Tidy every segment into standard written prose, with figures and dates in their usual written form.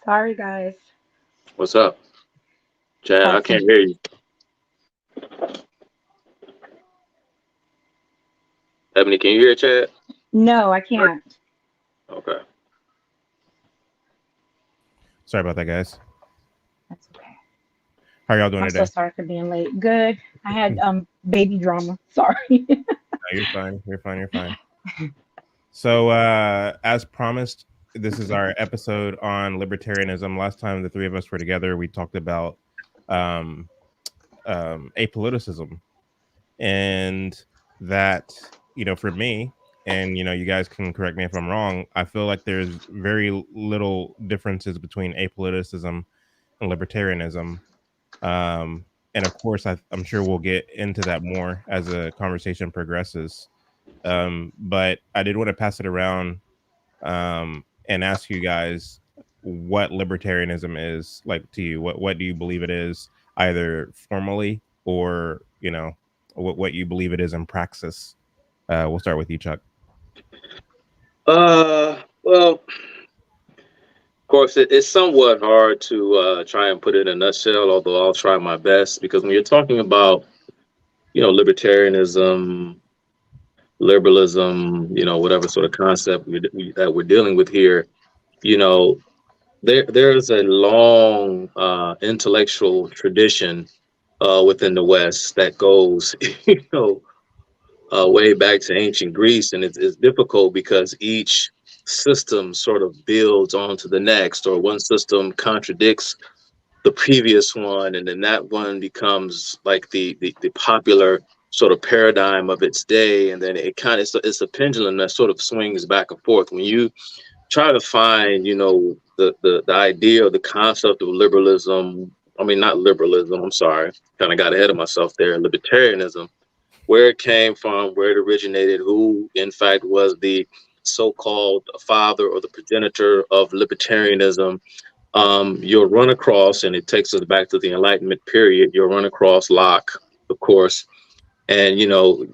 Sorry, guys. What's up, Chad? I can't Testing. hear you. Ebony, can you hear Chad? No, I can't. Okay. Sorry about that, guys. That's okay. How are y'all doing I'm so today? sorry for being late. Good. I had baby drama. Sorry. No, you're fine. You're fine. You're fine. So, as promised, this is our episode on libertarianism. Last time the three of us were together, we talked about um, apoliticism, and that, for me, and you guys can correct me if I'm wrong. I feel like there's very little differences between apoliticism and libertarianism. And of course, I'm sure we'll get into that more as the conversation progresses. But I did want to pass it around and ask you guys what libertarianism is like to you. What do you believe it is, either formally or what you believe it is in praxis? We'll start with you, Chuck. Well, of course, it's somewhat hard to try and put it in a nutshell, although I'll try my best, because when you're talking about, libertarianism, liberalism, whatever sort of concept that we're dealing with here, you know, there's a long intellectual tradition within the West that goes, way back to ancient Greece, and it's difficult because each system sort of builds onto the next, or one system contradicts the previous one, and then that one becomes like the popular sort of paradigm of its day, and then it's a pendulum that sort of swings back and forth. When you try to find, the idea or the concept of liberalism, I mean, not liberalism, I'm sorry, kind of got ahead of myself there, libertarianism, where it came from, where it originated, who in fact was the so-called father or the progenitor of libertarianism. You'll run across, and it takes us back to the Enlightenment period, you'll run across Locke, of course. And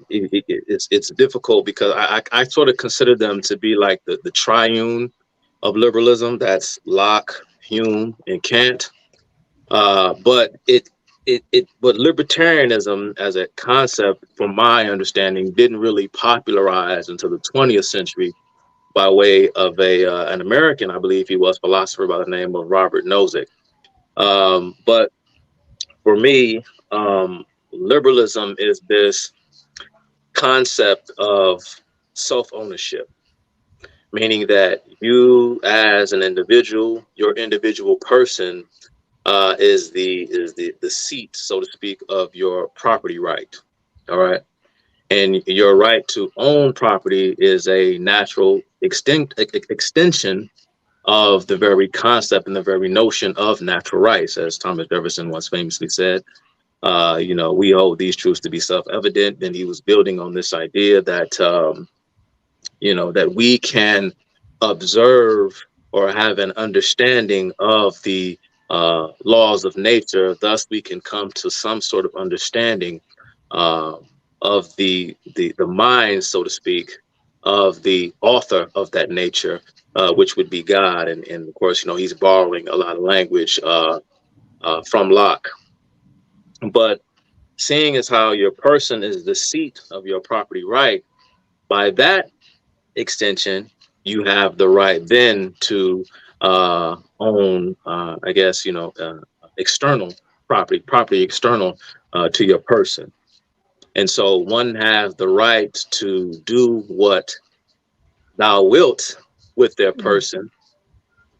it's difficult because I sort of consider them to be like the triune of liberalism. That's Locke, Hume, and Kant. But libertarianism as a concept, from my understanding, didn't really popularize until the 20th century by way of an American, I believe he was, philosopher by the name of Robert Nozick. But for me, liberalism is this concept of self-ownership, meaning that you as an individual, your individual person, is the seat, so to speak, of your property right. All right. And your right to own property is a natural extension of the very concept and the very notion of natural rights, as Thomas Jefferson once famously said. We hold these truths to be self-evident, and he was building on this idea that that we can observe or have an understanding of the laws of nature. Thus, we can come to some sort of understanding uh, of the mind, so to speak, of the author of that nature, which would be God. And of course, he's borrowing a lot of language from Locke. But seeing as how your person is the seat of your property right, by that extension, you have the right then to own, I guess, external property external to your person. And so one has the right to do what thou wilt with their person,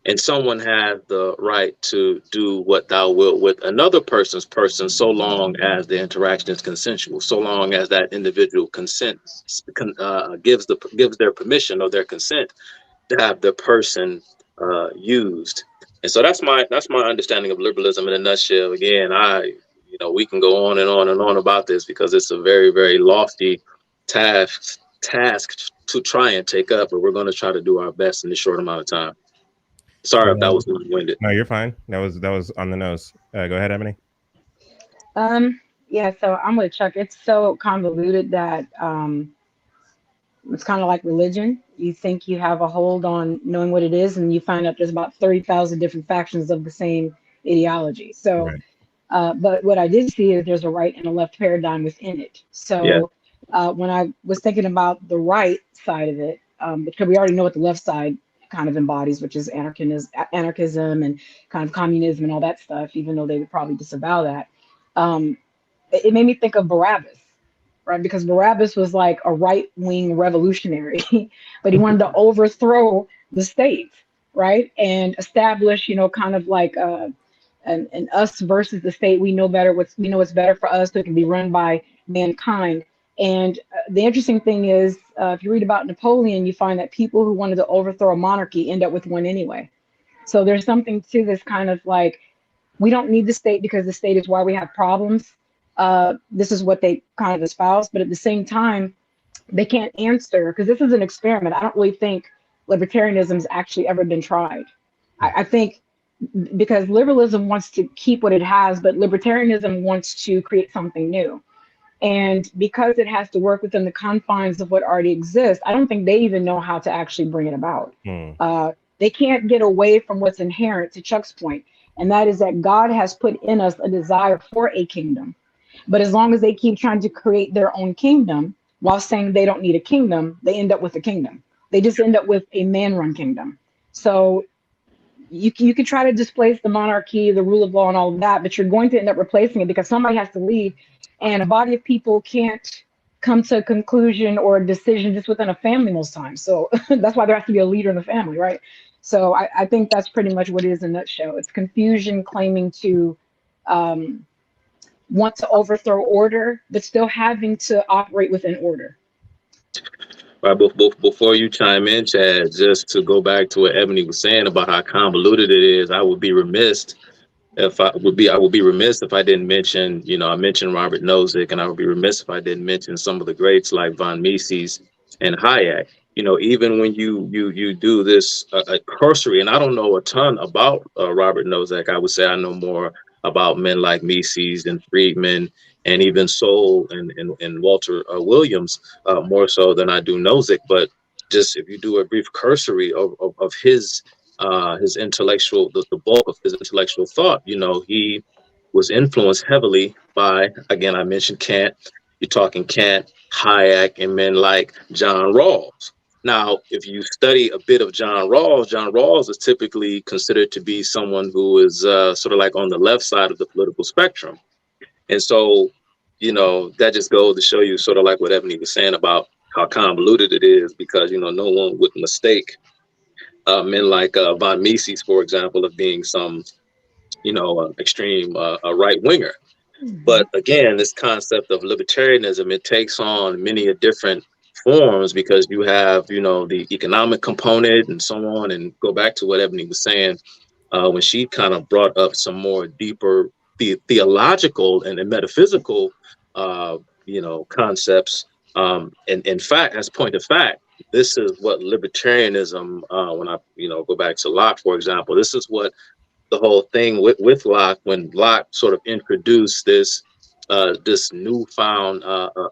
and someone has the right to do what thou wilt with another person's person, so long as the interaction is consensual, so long as that individual gives their permission or their consent to have the person used. And so that's my understanding of liberalism in a nutshell. Again, we can go on and on and on about this because it's a very, very lofty task to try and take up, but we're going to try to do our best in this short amount of time. Sorry if that was long-winded. No, you're fine. That was on the nose. Go ahead, Ebony. Yeah, so I'm with Chuck. It's so convoluted that It's kind of like religion. You think you have a hold on knowing what it is, and you find out there's about 30,000 different factions of the same ideology. So, Right. but what I did see is there's a right and a left paradigm within it. Yeah. So, when I was thinking about the right side of it, because we already know what the left side kind of embodies, which is anarchism and kind of communism and all that stuff, even though they would probably disavow that. It made me think of Barabbas, right? Because Barabbas was like a right wing revolutionary, but he wanted to overthrow the state, right? And establish, kind of like an us versus the state. We know what's better for us, so it can be run by mankind. And the interesting thing is, if you read about Napoleon, you find that people who wanted to overthrow a monarchy end up with one anyway. So there's something to this kind of like, we don't need the state because the state is why we have problems. This is what they kind of espouse, but at the same time, they can't answer because this is an experiment. I don't really think libertarianism's actually ever been tried. I think because liberalism wants to keep what it has, but libertarianism wants to create something new. And because it has to work within the confines of what already exists, I don't think they even know how to actually bring it about. They can't get away from what's inherent, to Chuck's point, and that is that God has put in us a desire for a kingdom. But as long as they keep trying to create their own kingdom while saying they don't need a kingdom, they end up with a kingdom. They just end up with a man-run kingdom. So you can try to displace the monarchy, the rule of law, and all of that, but you're going to end up replacing it because somebody has to lead, and a body of people can't come to a conclusion or a decision just within a family most times. So that's why there has to be a leader in the family, right? So I think that's pretty much what it is in a nutshell. It's confusion claiming to want to overthrow order, but still having to operate within order. Right, before you chime in, Chad, just to go back to what Ebony was saying about how convoluted it is, I would be remiss if I didn't mention, I mentioned Robert Nozick, and I would be remiss if I didn't mention some of the greats like von Mises and Hayek. Even when you do this cursory, and I don't know a ton about Robert Nozick, I would say I know more about men like Mises and Friedman and even Sol and Walter Williams more so than I do Nozick. But just if you do a brief cursory of his intellectual, the bulk of his intellectual thought, he was influenced heavily by, again, I mentioned Kant. You're talking Kant, Hayek, and men like John Rawls. Now, if you study a bit of John Rawls is typically considered to be someone who is sort of like on the left side of the political spectrum. And so, that just goes to show you sort of like what Ebony was saying about how convoluted it is, because, no one would mistake men like von Mises, for example, of being some, extreme right winger. But again, this concept of libertarianism, it takes on many different forms because you have, the economic component and so on. And go back to what Ebony was saying when she kind of brought up some more deeper theological and metaphysical, concepts. And in fact, as a point of fact, this is what libertarianism, when I, go back to Locke, for example, this is what the whole thing with Locke, when Locke sort of introduced this this newfound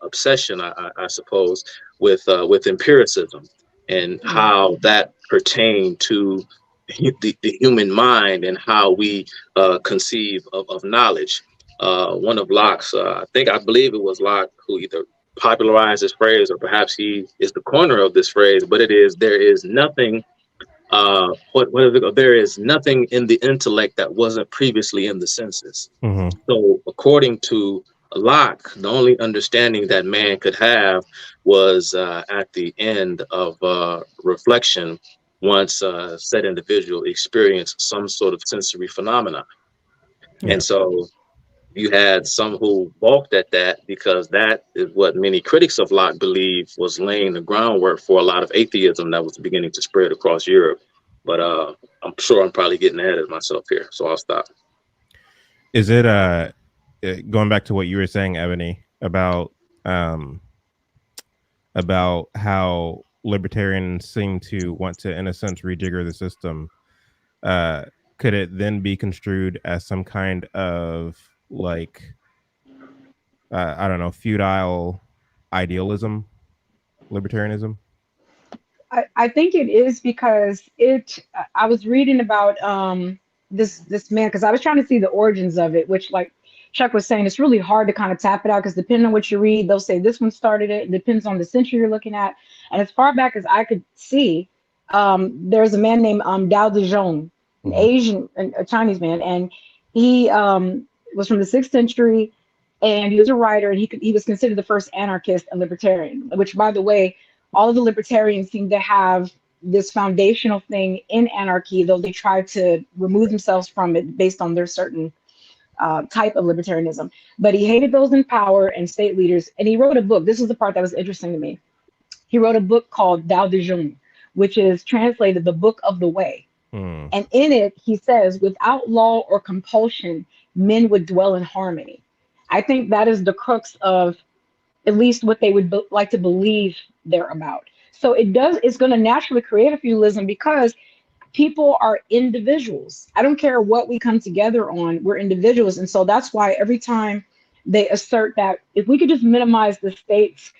obsession, I suppose, with empiricism and how that pertained to the human mind and how we conceive of knowledge. One of Locke's, I believe it was Locke who either popularized this phrase or perhaps he is the corner of this phrase, but it is, there is nothing there is nothing in the intellect that wasn't previously in the senses. So according to Locke, the only understanding that man could have was at the end of reflection, once said individual experienced some sort of sensory phenomena. And so you had some who balked at that because that is what many critics of Locke believe was laying the groundwork for a lot of atheism that was beginning to spread across Europe. But I'm sure I'm probably getting ahead of myself here, so I'll stop. Is it going back to what you were saying, Ebony, about how libertarians seem to want to, in a sense, rejigger the system? Could it then be construed as some kind of like I don't know, feudal idealism? libertarianism? I think it is because I was reading about this man because I was trying to see the origins of it, which like Chuck was saying, it's really hard to kind of tap it out because depending on what you read, they'll say this one started it. It depends on the century you're looking at. And as far back as I could see, there's a man named Dao Dejong, an Asian, a Chinese man, and he was from the 6th century, and he was a writer, and he was considered the first anarchist and libertarian. Which, by the way, all of the libertarians seem to have this foundational thing in anarchy, though they try to remove themselves from it based on their certain type of libertarianism. But he hated those in power and state leaders. And he wrote a book. This is the part that was interesting to me. He wrote a book called Dao De Jung, which is translated the Book of the Way. And in it, he says, without law or compulsion, men would dwell in harmony. I think that is the crux of at least what they would like to believe they're about. So it's going to naturally create a feudalism because people are individuals. I don't care what we come together on, we're individuals. And so that's why every time they assert that if we could just minimize the state's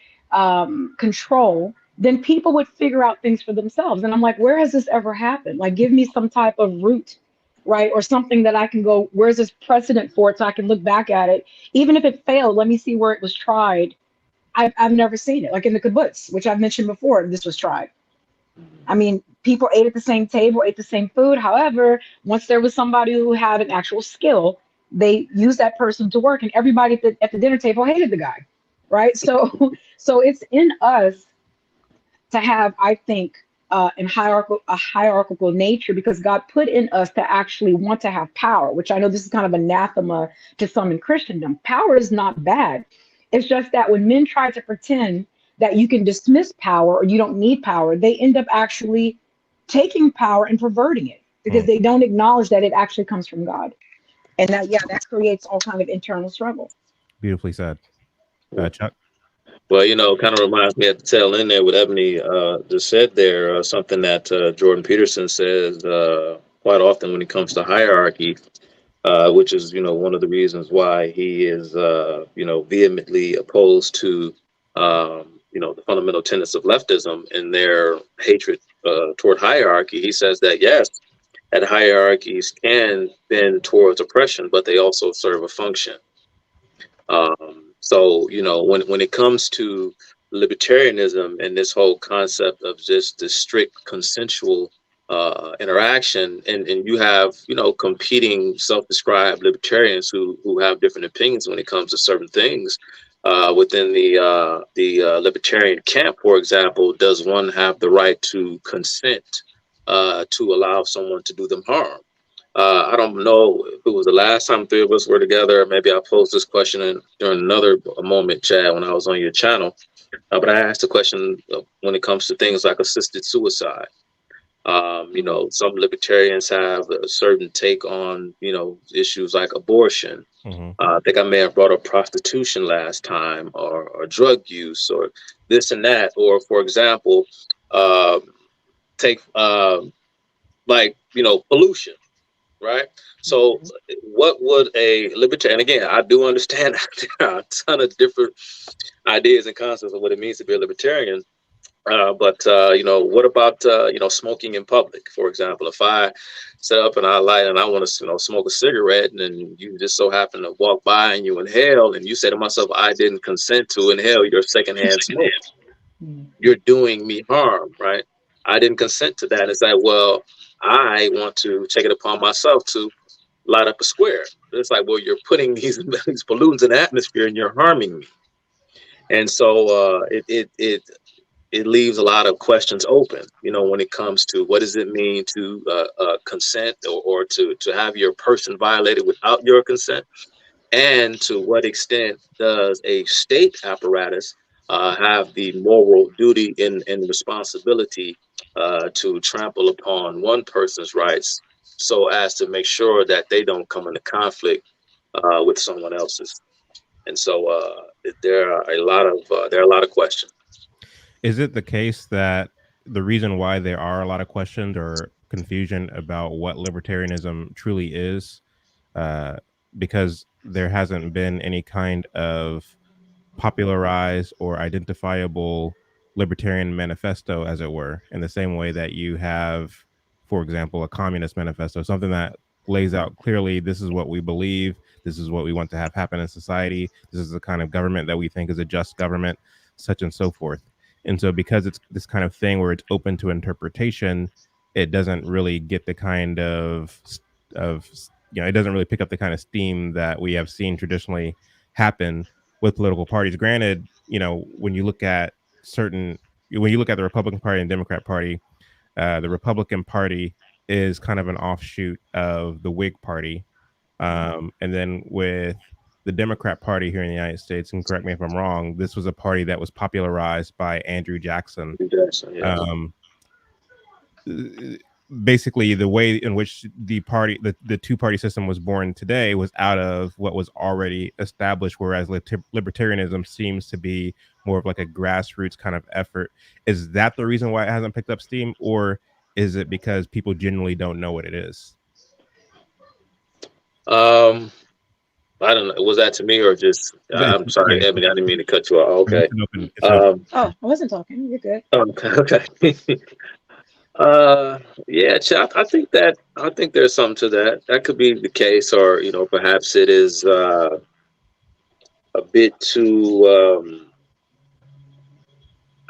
control, then people would figure out things for themselves. And I'm like, where has this ever happened? Like, give me some type of root, right? Or something that I can go, where's this precedent for it so I can look back at it? Even if it failed, let me see where it was tried. I've never seen it. Like in the kibbutz, which I've mentioned before, this was tried. I mean, people ate at the same table, ate the same food. However, once there was somebody who had an actual skill, they used that person to work, and everybody at the dinner table hated the guy, right? So, so it's in us to have, I think, a hierarchical nature because God put in us to actually want to have power, which I know this is kind of anathema to some in Christendom. Power is not bad. It's just that when men try to pretend that you can dismiss power or you don't need power, they end up actually taking power and perverting it because they don't acknowledge that it actually comes from God. And that, yeah, that creates all kind of internal struggle. Beautifully said. Chuck? Well, kind of reminds me at the tail end there what Ebony just said there, something that Jordan Peterson says quite often when it comes to hierarchy, which is, one of the reasons why he is, vehemently opposed to, the fundamental tenets of leftism and their hatred toward hierarchy. He says that, yes, that hierarchies can bend towards oppression, but they also serve a function. So, when it comes to libertarianism and this whole concept of just the strict consensual interaction, and you have, competing self-described libertarians who have different opinions when it comes to certain things within the libertarian camp, for example, does one have the right to consent to allow someone to do them harm? I don't know if it was the last time three of us were together. Maybe I posed this question during another moment, Chad, when I was on your channel. But I asked the question when it comes to things like assisted suicide. Some libertarians have a certain take on, issues like abortion. I think I may have brought up prostitution last time, or drug use, or this and that. Or, for example, take pollution. Right. So what would a libertarian, and again, I do understand there are a ton of different ideas and concepts of what it means to be a libertarian. But what about, smoking in public, for example? If I set up and I light and I want to, smoke a cigarette, and then you just so happen to walk by and you inhale, and you say to myself, I didn't consent to inhale your secondhand smoke. You're doing me harm, right? I didn't consent to that. It's like, well, I want to take it upon myself to light up a square. It's like, well, you're putting these pollutants in the atmosphere and you're harming me. And so it leaves a lot of questions open, when it comes to what does it mean to consent or to have your person violated without your consent, and to what extent does a state apparatus have the moral duty and responsibility to trample upon one person's rights so as to make sure that they don't come into conflict with someone else's. And so there are a lot of questions. Is it the case that the reason why there are a lot of questions or confusion about what libertarianism truly is, because there hasn't been any kind of popularized or identifiable libertarian manifesto, as it were, in the same way that you have, for example, a communist manifesto, something that lays out clearly, this is what we believe, this is what we want to have happen in society, this is the kind of government that we think is a just government, such and so forth. And so because it's this kind of thing where it's open to interpretation, it doesn't really get the kind of it doesn't really pick up the kind of steam that we have seen traditionally happen with political parties. Granted, when you look at the Republican Party and Democrat Party, the Republican Party is kind of an offshoot of the Whig Party. And then with the Democrat Party here in the United States, and correct me if I'm wrong, this was a party that was popularized by Andrew Jackson. Yeah. Basically, the way in which the two-party system was born today was out of what was already established, whereas libertarianism seems to be more of like a grassroots kind of effort. Is that the reason why it hasn't picked up steam, or is it because people genuinely don't know what it is? I don't know. Was that to me or just? I'm sorry, Ebony. I didn't mean to cut you off. Okay. It's open. Oh, I wasn't talking. You're good. Okay. Yeah, Chap. I think there's something to that. That could be the case, or perhaps it is a bit too.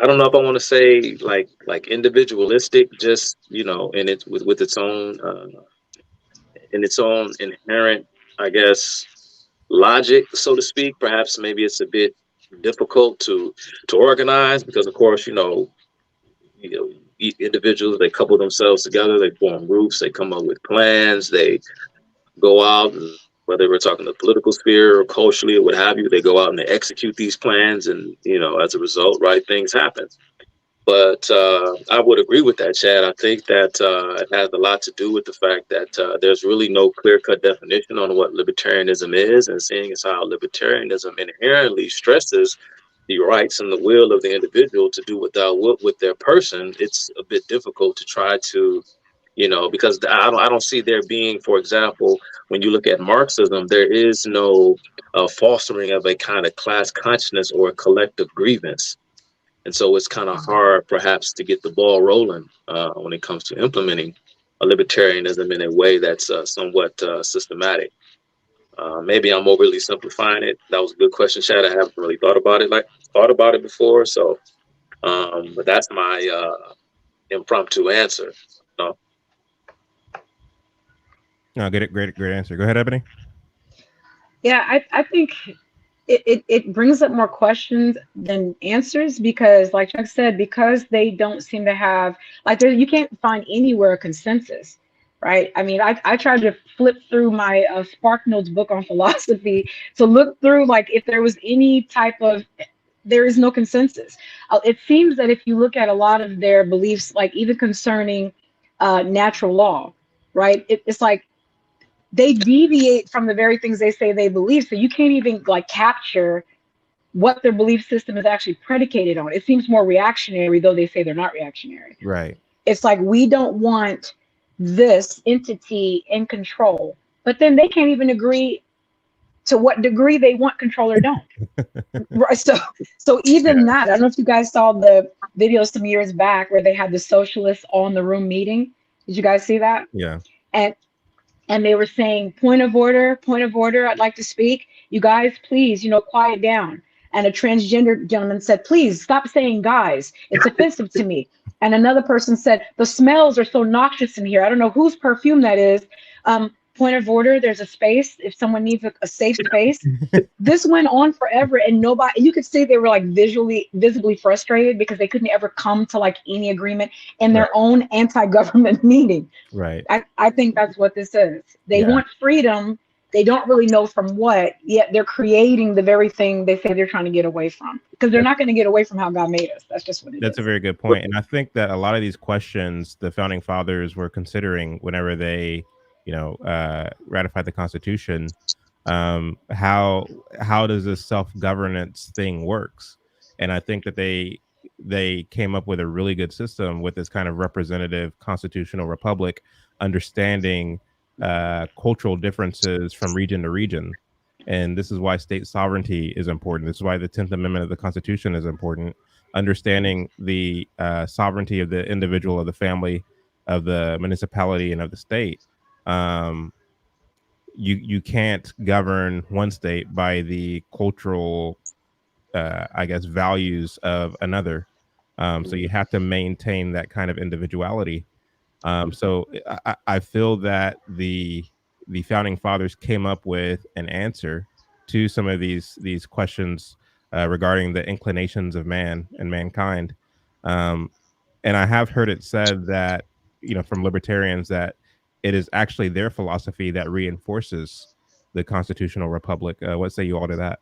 I don't know if I want to say like individualistic, just in it with its own in its own inherent, I guess, logic, so to speak. Perhaps maybe it's a bit difficult to organize because, of course, individuals, they couple themselves together, they form groups, they come up with plans, they go out, and whether we're talking the political sphere or culturally or what have you, they go out and they execute these plans, and as a result, right things happen. But I would agree with that, Chad. I think that it has a lot to do with the fact that there's really no clear-cut definition on what libertarianism is, and seeing as how libertarianism inherently stresses the rights and the will of the individual to do what thou wilt with their person, it's a bit difficult to try to, because I don't see there being, for example, when you look at Marxism, there is no fostering of a kind of class consciousness or a collective grievance. And so it's kind of hard, perhaps, to get the ball rolling when it comes to implementing a libertarianism in a way that's somewhat systematic. Maybe I'm overly simplifying it. That was a good question, Chad. I haven't really thought about it before. So, but that's my impromptu answer. No, great answer. Go ahead, Ebony. Yeah, I think it brings up more questions than answers because, like Chuck said, because they don't seem to have, you can't find anywhere a consensus, right? I mean, I tried to flip through my SparkNotes book on philosophy to look through, if there was any type of, there is no consensus. It seems that if you look at a lot of their beliefs, even concerning natural law, right? It's like, they deviate from the very things they say they believe. So you can't even capture what their belief system is actually predicated on. It seems more reactionary, though they say they're not reactionary. Right. It's like, we don't want this entity in control, but then they can't even agree to what degree they want control or don't. Right. So even that, I don't know if you guys saw the videos some years back where they had the socialists all in the room meeting. Did you guys see that? Yeah. And they were saying, point of order, I'd like to speak. You guys, please, quiet down. And a transgender gentleman said, please stop saying guys. It's offensive to me. And another person said, the smells are so noxious in here. I don't know whose perfume that is. Point of order, there's a space if someone needs a safe space. This went on forever, and you could see they were visibly frustrated because they couldn't ever come to any agreement in their own anti-government meeting. Right. I think that's what this is. They want freedom. They don't really know from what, yet they're creating the very thing they say they're trying to get away from, because they're not going to get away from how God made us. That's just what it is. That's a very good point. And I think that a lot of these questions the founding fathers were considering whenever they ratified the Constitution, how does this self-governance thing works? And I think that they came up with a really good system with this kind of representative constitutional republic, understanding cultural differences from region to region. And this is why state sovereignty is important. This is why the 10th Amendment of the Constitution is important, understanding the sovereignty of the individual, of the family, of the municipality, and of the state. You can't govern one state by the cultural, I guess, values of another. So you have to maintain that kind of individuality. So I feel that the founding fathers came up with an answer to some of these questions regarding the inclinations of man and mankind. Um, and I have heard it said that, from libertarians, that it is actually their philosophy that reinforces the constitutional republic. What say you all to that?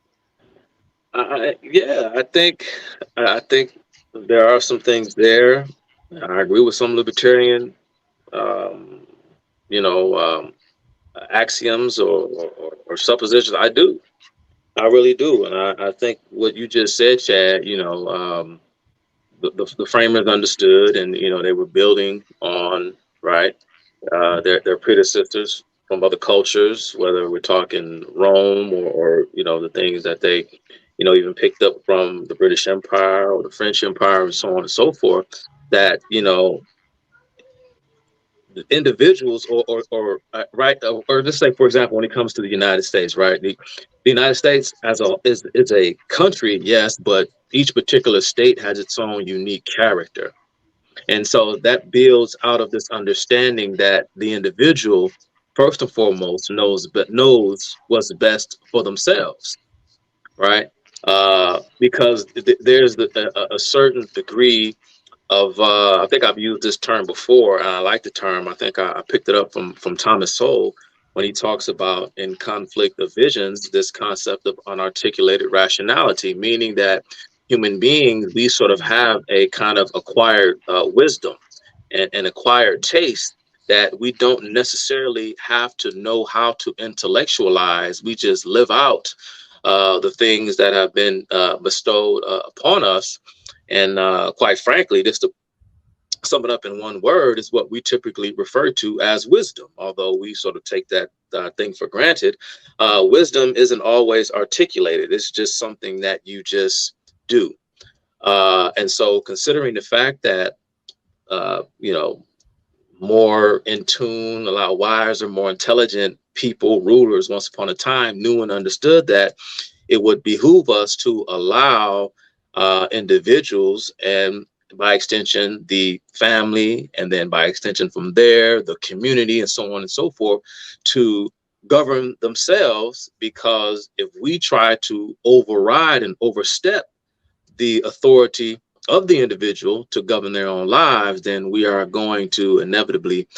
Yeah, I think there are some things there. I agree with some libertarian, um, you know, axioms or suppositions. I do. I really do. And I think what you just said, Chad, the framers understood, and they were building on, right, their predecessors from other cultures, whether we're talking Rome or the things that they even picked up from the British Empire or the French Empire and so on and so forth, that the individuals or right, or let's say, for example, when it comes to the United States, right, the United States as a is a country, yes, but each particular state has its own unique character. And so that builds out of this understanding that the individual, first and foremost, knows what's best for themselves, right? Because there's a certain degree of I think I've used this term before, and I like the term. I think I picked it up from Thomas Sowell when he talks about, in conflict of visions, this concept of unarticulated rationality, meaning that human beings, we sort of have a kind of acquired wisdom and acquired taste that we don't necessarily have to know how to intellectualize. We just live out the things that have been bestowed upon us. And quite frankly, just to sum it up in one word, is what we typically refer to as wisdom. Although we sort of take that thing for granted, wisdom isn't always articulated. It's just something that you just do. And so, considering the fact that more in tune, a lot wiser, more intelligent people, rulers, once upon a time, knew and understood that it would behoove us to allow individuals, and by extension the family, and then by extension from there the community, and so on and so forth, to govern themselves. Because if we try to override and overstep the authority of the individual to govern their own lives, then we are going to inevitably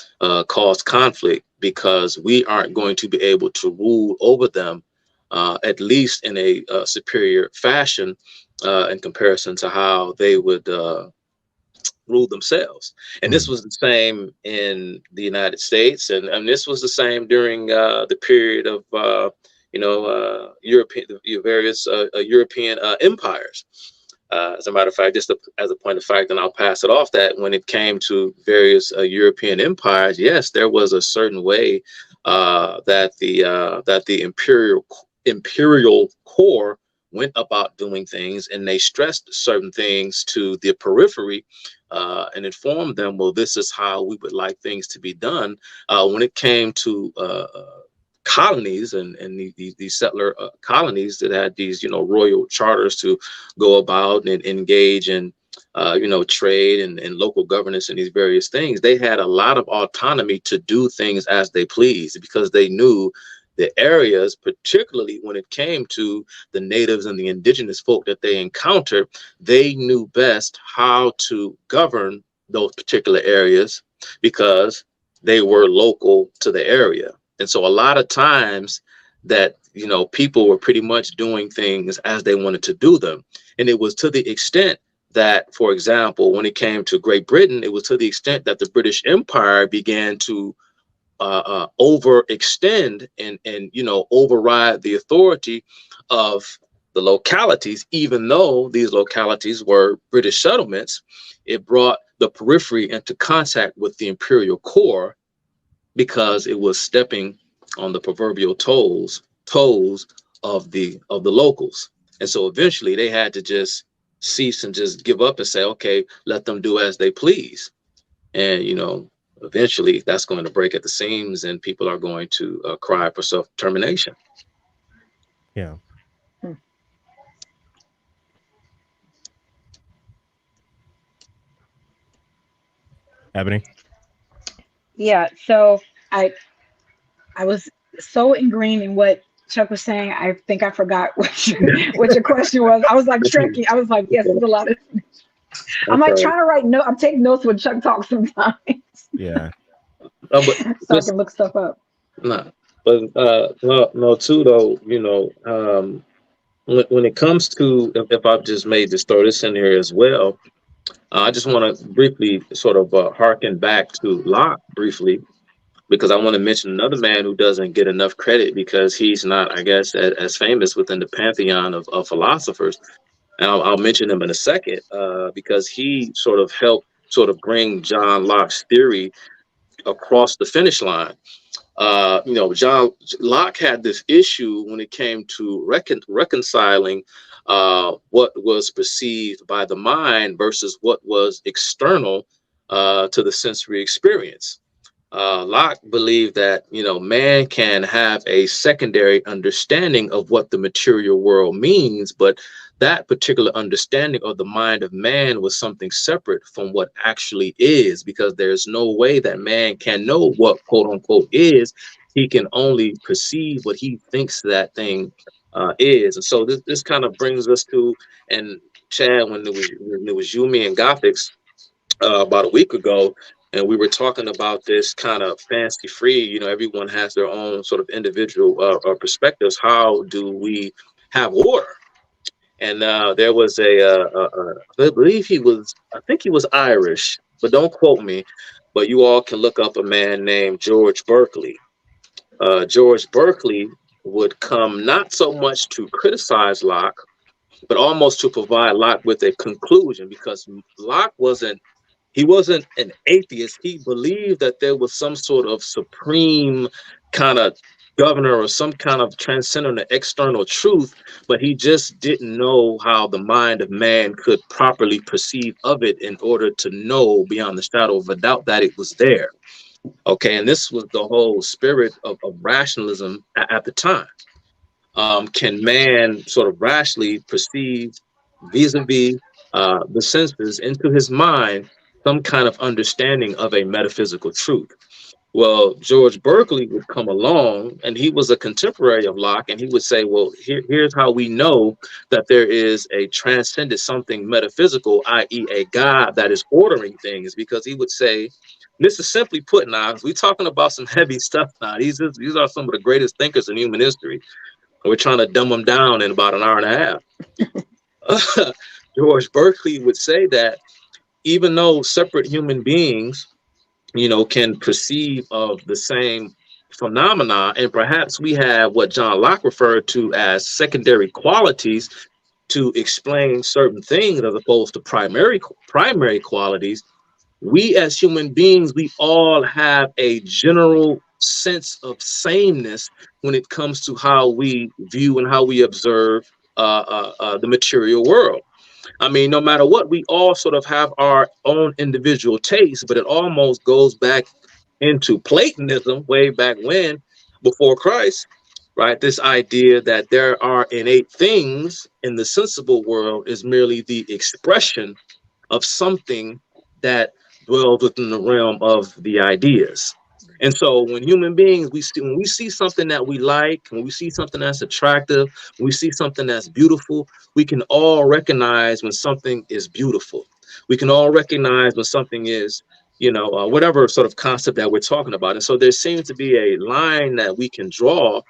cause conflict, because we aren't going to be able to rule over them, at least in a superior fashion, in comparison to how they would rule themselves. And this was the same in the United States, and this was the same during the period of European, the various European empires. As a matter of fact, just as a point of fact, and I'll pass it off, that when it came to various European empires, yes, there was a certain way that the imperial core went about doing things, and they stressed certain things to the periphery and informed them, well, this is how we would like things to be done. When it came to colonies and these settler colonies that had these royal charters to go about and engage in trade and local governance and these various things, they had a lot of autonomy to do things as they pleased, because they knew the areas, particularly when it came to the natives and the indigenous folk that they encountered, they knew best how to govern those particular areas because they were local to the area. And so a lot of times that, people were pretty much doing things as they wanted to do them. And it was to the extent that, for example, when it came to Great Britain, it was to the extent that the British Empire began to overextend and override the authority of the localities. Even though these localities were British settlements, it brought the periphery into contact with the imperial core, because it was stepping on the proverbial toes of the locals. And so eventually they had to just cease and just give up and say, okay, let them do as they please. And, eventually that's going to break at the seams and people are going to cry for self-determination. Yeah. Ebony? Yeah, so I was so ingrained in what Chuck was saying. I think I forgot what your question was. I was like trekking. I was like, yes, there's a lot of. I'm like trying to write notes. I'm taking notes when Chuck talks sometimes. Yeah. But so I can look stuff up. No, but no, too though. When it comes to, if I've just made this, throw this in here as well, I just want to briefly sort of harken back to Locke briefly, because I want to mention another man who doesn't get enough credit because he's not, I guess, as famous within the pantheon of philosophers. And I'll mention him in a second because he sort of helped sort of bring John Locke's theory across the finish line. John Locke had this issue when it came to reconciling what was perceived by the mind versus what was external to the sensory experience. Locke believed that, man can have a secondary understanding of what the material world means, but that particular understanding of the mind of man was something separate from what actually is, because there's no way that man can know what quote unquote is. He can only perceive what he thinks that thing is. And so this kind of brings us to, and Chad, when it was you, me, and Gothics about a week ago, and we were talking about this kind of fancy free, everyone has their own sort of individual perspectives. How do we have order? And there was I believe I think he was Irish, but don't quote me, but you all can look up a man named George Berkeley. George Berkeley would come not so much to criticize Locke, but almost to provide Locke with a conclusion, because Locke wasn't an atheist. He believed that there was some sort of supreme kind of governor or some kind of transcendent external truth, but he just didn't know how the mind of man could properly perceive of it in order to know beyond the shadow of a doubt that it was there. Okay, and this was the whole spirit of rationalism at the time. Can man sort of rationally perceive vis-a-vis the senses into his mind some kind of understanding of a metaphysical truth? Well, George Berkeley would come along, and he was a contemporary of Locke, and he would say, well, here's how we know that there is a transcendent something metaphysical, i.e. a God that is ordering things, because he would say, this is simply put now, we're talking about some heavy stuff now. These are some of the greatest thinkers in human history. We're trying to dumb them down in about an hour and a half. George Berkeley would say that even though separate human beings, can perceive of the same phenomena, and perhaps we have what John Locke referred to as secondary qualities to explain certain things as opposed to primary qualities, we as human beings, we all have a general sense of sameness when it comes to how we view and how we observe the material world. I mean, no matter what, we all sort of have our own individual tastes, but it almost goes back into Platonism way back when, before Christ, right? This idea that there are innate things in the sensible world is merely the expression of something that dwells within the realm of the ideas. And so when human beings, when we see something that we like, when we see something that's attractive, when we see something that's beautiful, we can all recognize when something is beautiful. We can all recognize when something is, whatever sort of concept that we're talking about. And so there seems to be a line that we can draw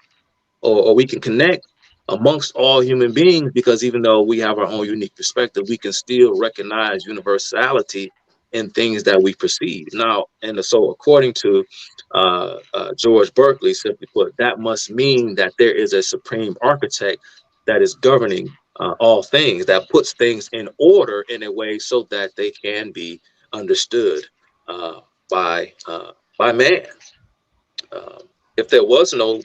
or we can connect amongst all human beings, because even though we have our own unique perspective, we can still recognize universality in things that we perceive. Now, and so according to George Berkeley, simply put, that must mean that there is a supreme architect that is governing all things, that puts things in order in a way so that they can be understood by man. If there was no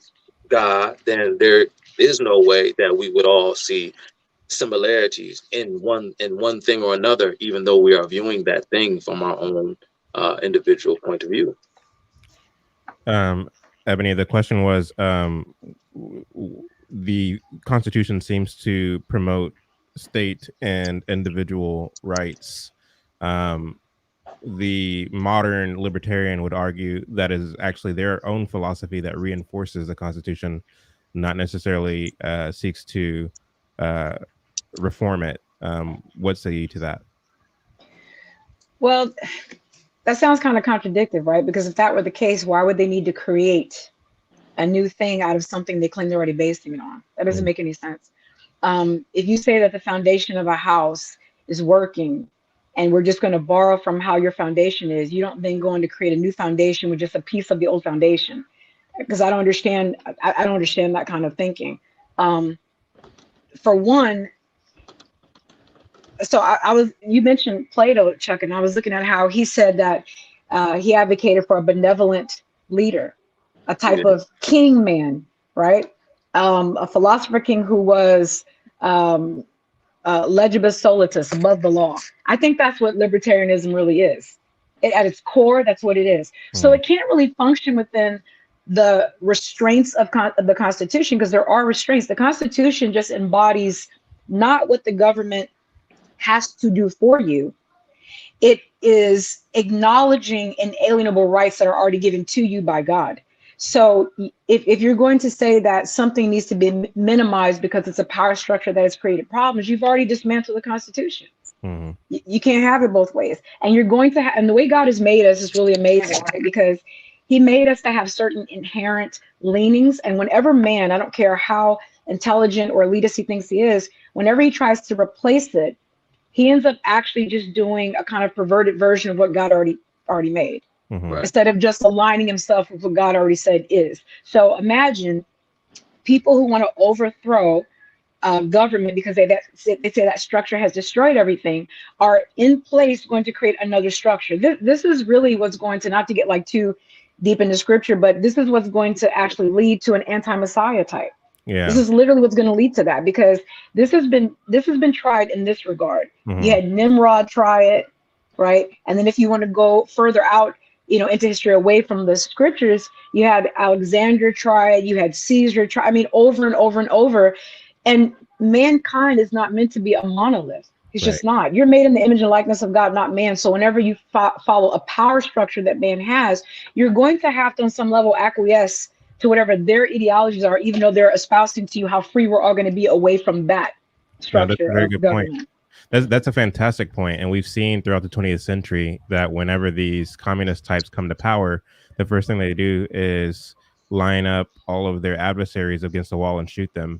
God, then there is no way that we would all see similarities in one thing or another, even though we are viewing that thing from our own individual point of view. Ebony, the question was, the Constitution seems to promote state and individual rights. The modern libertarian would argue that is actually their own philosophy that reinforces the Constitution, not necessarily seeks to reform it. What say you to that? Well, that sounds kind of contradictory, right? Because if that were the case, why would they need to create a new thing out of something they claim they're already basing it on? That doesn't make any sense. If you say that the foundation of a house is working and we're just going to borrow from how your foundation is, you don't then go on to create a new foundation with just a piece of the old foundation. Because I don't understand that kind of thinking. For one, so you mentioned Plato, Chuck, and I was looking at how he said that he advocated for a benevolent leader, a type of king man, right? A philosopher king who was legibus solitus, above the law. I think that's what libertarianism really is. At its core, that's what it is. So it can't really function within the restraints of the Constitution, because there are restraints. The Constitution just embodies not what the government has to do for you. It is acknowledging inalienable rights that are already given to you by God. So if you're going to say that something needs to be minimized because it's a power structure that has created problems, you've already dismantled the Constitution. You can't have it both ways. And you're going to have, and the way God has made us is really amazing, right? Because he made us to have certain inherent leanings. And whenever man, I don't care how intelligent or elitist he thinks he is, whenever he tries to replace it, he ends up actually just doing a kind of perverted version of what God already made, instead of just aligning himself with what God already said is. So imagine people who want to overthrow government because they say that structure has destroyed everything, are in place going to create another structure. This is really what's going to, not to get like too deep into scripture, but this is what's going to actually lead to an anti-Messiah type. Yeah. This is literally what's going to lead to that, because this has been tried in this regard. You had Nimrod try it, right? And then if you want to go further out, into history away from the scriptures, you had Alexander try it, you had Caesar try. I mean, over and over and over. And mankind is not meant to be a monolith. It's just not. You're made in the image and likeness of God, not man. So whenever you follow a power structure that man has, you're going to have to, on some level, acquiesce to whatever their ideologies are, even though they're espousing to you how free we're all going to be away from that structure. That's a very good point. That's a fantastic point. And we've seen throughout the 20th century that whenever these communist types come to power, the first thing they do is line up all of their adversaries against the wall and shoot them.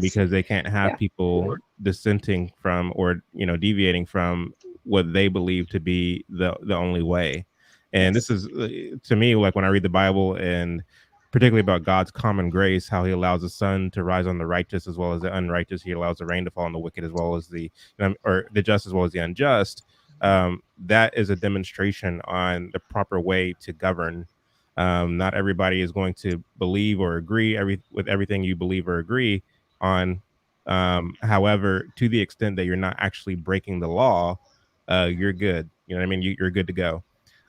Because they can't have people dissenting from or deviating from what they believe to be the only way. And this is, to me, like when I read the Bible, and particularly about God's common grace, how he allows the sun to rise on the righteous as well as the unrighteous. He allows the rain to fall on the wicked as well as the just as well as the unjust. That is a demonstration on the proper way to govern. Not everybody is going to believe or agree with everything you believe or agree on. However, to the extent that you're not actually breaking the law, you're good. You know what I mean? You're good to go.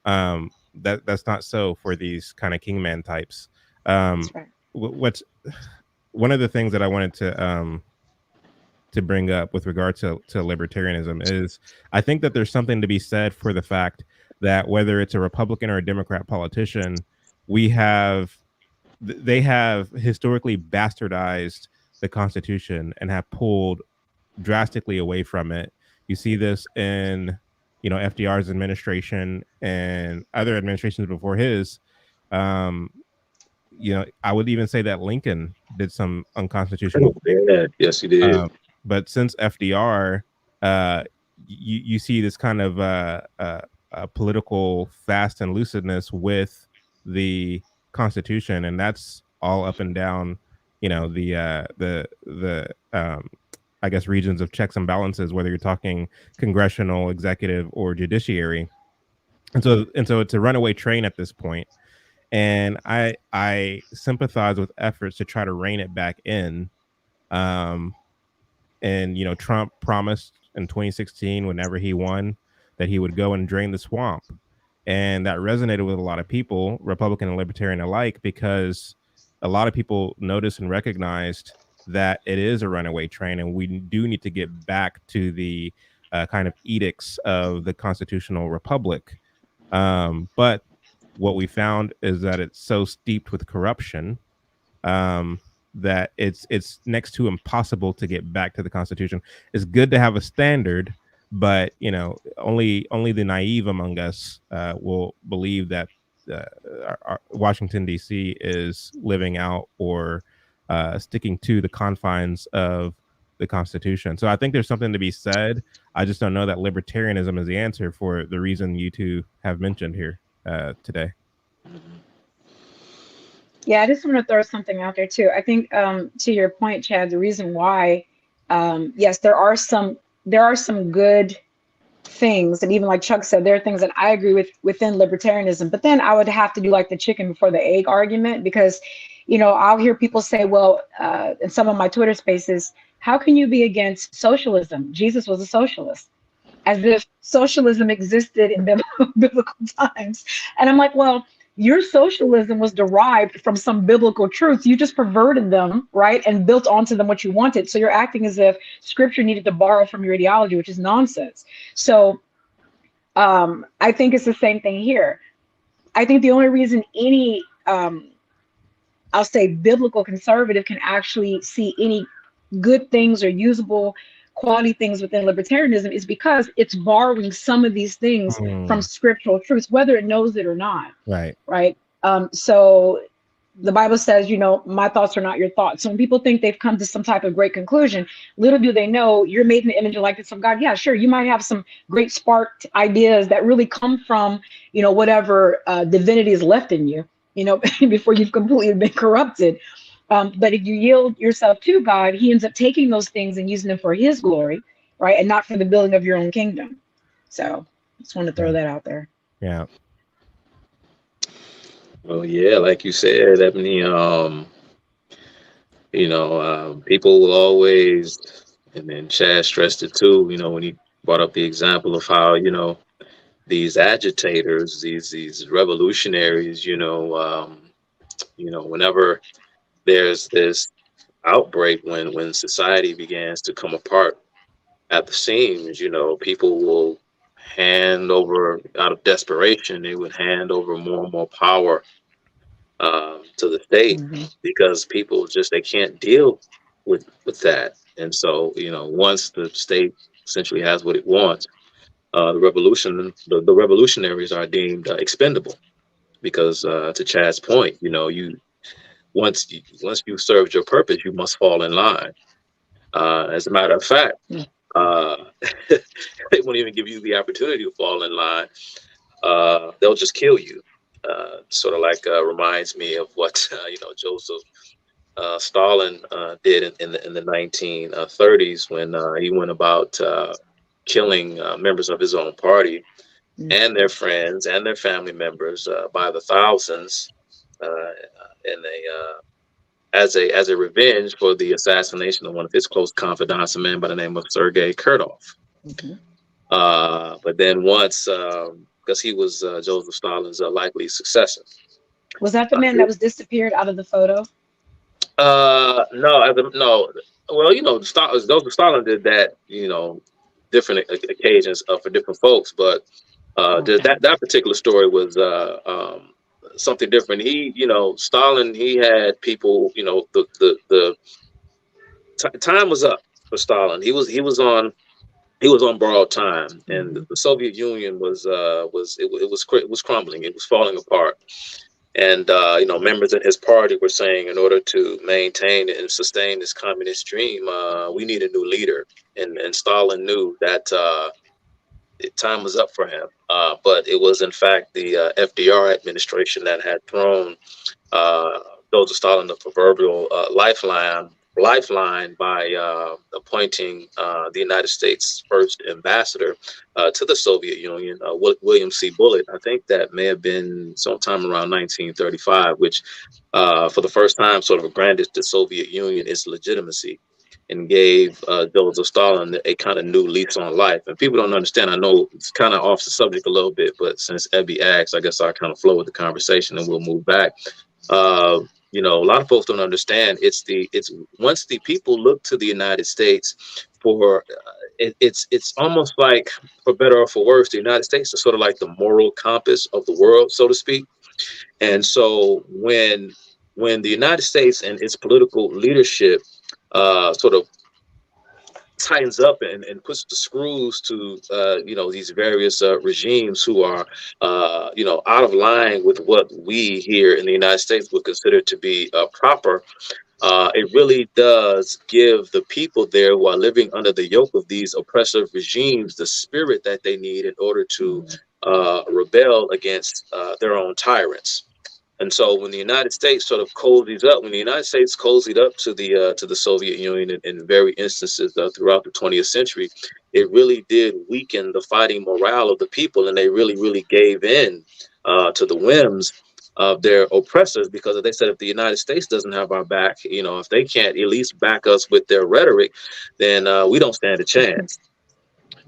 That's not so for these kind of kingman types. That's right. What's one of the things that I wanted to bring up with regard to libertarianism is I think that there's something to be said for the fact that whether it's a Republican or a Democrat politician, they have historically bastardized the Constitution and have pulled drastically away from it. You see this in FDR's administration and other administrations before his. I would even say that Lincoln did some unconstitutional things. Yes, he did. But since FDR, you see this kind of political fast and looseness with the Constitution, and that's all up and down the I guess regions of checks and balances, whether you're talking congressional, executive, or judiciary. And so it's a runaway train at this point. And I sympathize with efforts to try to rein it back in. And, Trump promised in 2016, whenever he won, that he would go and drain the swamp. And that resonated with a lot of people, Republican and Libertarian alike, because a lot of people noticed and recognized that it is a runaway train, and we do need to get back to the kind of edicts of the constitutional republic. But what we found is that it's so steeped with corruption that it's next to impossible to get back to the Constitution. It's good to have a standard, but only the naive among us will believe that our Washington D.C. is living out or sticking to the confines of the Constitution. So I think there's something to be said. I just don't know that libertarianism is the answer for the reason you two have mentioned here today. Yeah, I just want to throw something out there too. I think to your point, Chad, the reason why, yes, there are some good things, and even like Chuck said, there are things that I agree with within libertarianism. But then I would have to do like the chicken before the egg argument, because I'll hear people say, well, in some of my Twitter spaces, how can you be against socialism? Jesus was a socialist, as if socialism existed in biblical times. And I'm like, well, your socialism was derived from some biblical truths. You just perverted them, right? And built onto them what you wanted. So you're acting as if scripture needed to borrow from your ideology, which is nonsense. So I think it's the same thing here. I think the only reason any, I'll say biblical conservative can actually see any good things or usable quality things within libertarianism is because it's borrowing some of these things from scriptural truths, whether it knows it or not. Right. So the Bible says, my thoughts are not your thoughts. So when people think they've come to some type of great conclusion, little do they know you're made in the image and likeness of God. Yeah, sure. You might have some great sparked ideas that really come from, whatever divinity is left in you, before you've completely been corrupted. But if you yield yourself to God, he ends up taking those things and using them for his glory, right? And not for the building of your own kingdom. So just want to throw that out there. Yeah. Well, yeah, like you said, I mean, people will always, and then Chad stressed it too, when he brought up the example of how, these agitators, these revolutionaries, whenever there's this outbreak, when society begins to come apart at the seams, people will hand over, out of desperation, they would hand over more and more power to the state, because people they can't deal with that. And so, once the state essentially has what it wants, the revolutionaries are deemed expendable, because to Chad's point, once you served your purpose, you must fall in line. As a matter of fact, they won't even give you the opportunity to fall in line. They'll just kill you. Sort of like reminds me of what Joseph Stalin did in the 1930s, when he went about killing members of his own party and their friends and their family members by the thousands, as a revenge for the assassination of one of his close confidants, a man by the name of Sergei Kurtov. But then once, because he was Joseph Stalin's likely successor. Was that the man that was disappeared out of the photo? No. Well, Joseph Stalin did that, different occasions for different folks, but that particular story was something different. He, Stalin, he had people, the time was up for Stalin. He was on borrowed time, and the Soviet Union was crumbling. It was falling apart. And, members in his party were saying, in order to maintain and sustain this communist dream, we need a new leader. And Stalin knew that time was up for him. But it was, in fact, the FDR administration that had thrown Joseph Stalin the proverbial lifeline by appointing the United States' first ambassador to the Soviet Union, William C. Bullitt. I think that may have been sometime around 1935, which for the first time sort of granted the Soviet Union its legitimacy. and gave Joseph Stalin a kind of new lease on life. And people don't understand. I know it's kind of off the subject a little bit, but since Ebby asked, I guess I'll kind of flow with the conversation and we'll move back. You know, a lot of folks don't understand. It's once the people look to the United States for it's almost like, for better or for worse, the United States is sort of like the moral compass of the world, so to speak. And so when the United States and its political leadership sort of tightens up and puts the screws to you know, these various regimes who are you know, out of line with what we here in the United States would consider to be proper, it really does give the people there who are living under the yoke of these oppressive regimes the spirit that they need in order to rebel against their own tyrants. And so when the United States sort of cozies up, when the United States cozied up to the Soviet Union in very instances throughout the 20th century, it really did weaken the fighting morale of the people, and they really gave in to the whims of their oppressors, because they said, if the United States doesn't have our back, you know, if they can't at least back us with their rhetoric, then we don't stand a chance.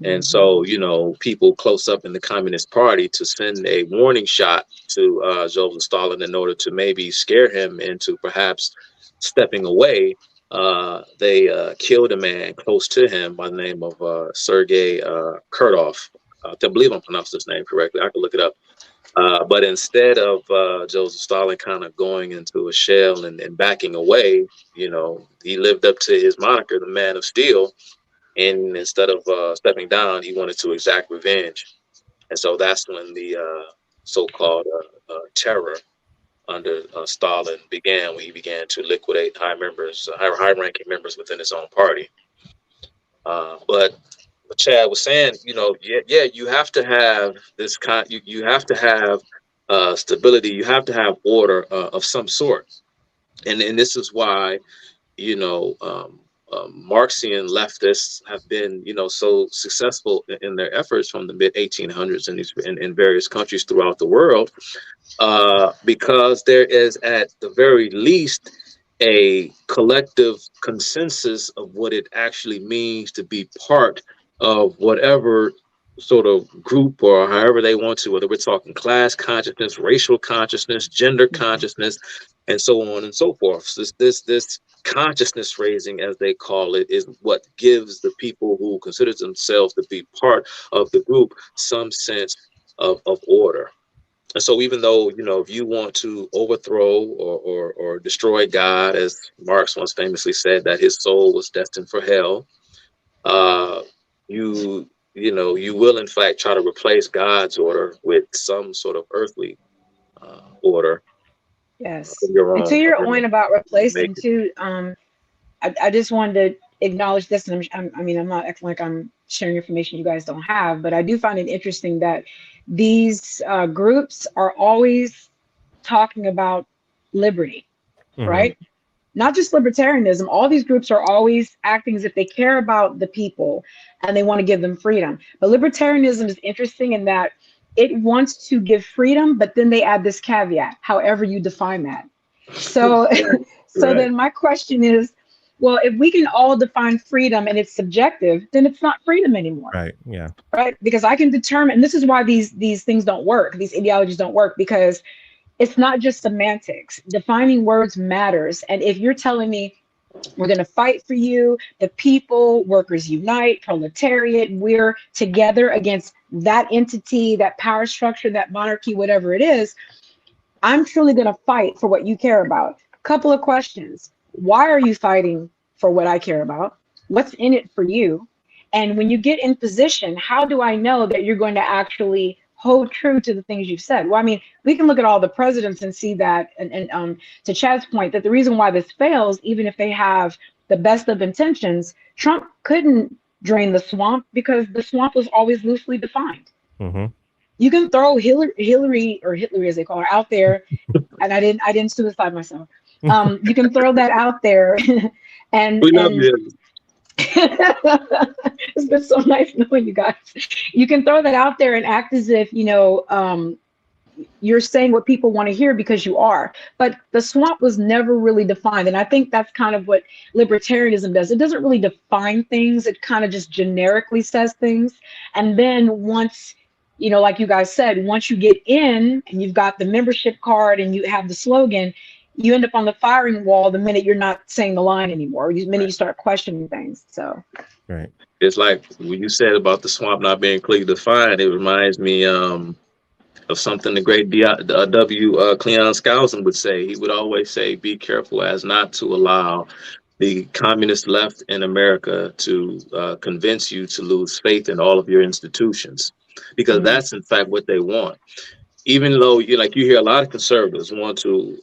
And so, you know, people close up in the Communist Party to send a warning shot to Joseph Stalin in order to maybe scare him into perhaps stepping away. They killed a man close to him by the name of Sergei Kurtov. I believe I'm pronouncing his name correctly. I can look it up. But instead of Joseph Stalin kind of going into a shell and backing away, you know, he lived up to his moniker, the Man of Steel. And instead of stepping down, he wanted to exact revenge. And so that's when the so-called terror under Stalin began, when he began to liquidate high-ranking members within his own party. But what Chad was saying, you know, yeah, you have to have this kind. You have to have stability. You have to have order of some sort. And this is why, you know, Marxian leftists have been, you know, so successful in their efforts from the mid 1800s in various countries throughout the world, because there is at the very least a collective consensus of what it actually means to be part of whatever sort of group, or however they want to, whether we're talking class consciousness, racial consciousness, gender consciousness, and so on and so forth. So this consciousness raising, as they call it, is what gives the people who consider themselves to be part of the group some sense of order. And so even though, you know, if you want to overthrow or destroy God, as Marx once famously said, that his soul was destined for hell, you know, you will in fact try to replace God's order with some sort of earthly order. Yes. And to your point about replacing too, I just wanted to acknowledge this, and I mean, I'm not acting like I'm sharing information you guys don't have, but I do find it interesting that these groups are always talking about liberty, right? Not just libertarianism. All these groups are always acting as if they care about the people and they want to give them freedom. But libertarianism is interesting in that it wants to give freedom, but then they add this caveat, however you define that. So, so then my question is, well, if we can all define freedom and it's subjective, then it's not freedom anymore. Right. Yeah. Right. Because I can determine, and this is why these things don't work. These ideologies don't work, because it's not just semantics. Defining words matters. And if you're telling me we're going to fight for you, the people, workers unite, proletariat, we're together against that entity, that power structure, that monarchy, whatever it is, I'm truly going to fight for what you care about. Couple of questions. Why are you fighting for what I care about? What's in it for you? And when you get in position, how do I know that you're going to actually hold true to the things you've said? Well, I mean, we can look at all the presidents and see that, and to Chad's point, that the reason why this fails, even if they have the best of intentions, Trump couldn't drain the swamp because the swamp was always loosely defined. You can throw Hillary, or Hitler as they call her, out there, and I didn't suicide myself. You can throw that out there, and we love you. It's been so nice knowing you guys. You can throw that out there and act as if, you know, you're saying what people want to hear because you are. But the swamp was never really defined. And I think that's kind of what libertarianism does. It doesn't really define things. It kind of just generically says things. And then once, you know, like you guys said, once you get in and you've got the membership card and you have the slogan, you end up on the firing wall the minute you're not saying the line anymore, the minute you start questioning things. So Right. It's like when you said about the swamp not being clearly defined, it reminds me of something the great Cleon Skousen would say. He would always say, be careful as not to allow the communist left in America to convince you to lose faith in all of your institutions, because that's in fact what they want. Even though you hear a lot of conservatives want to,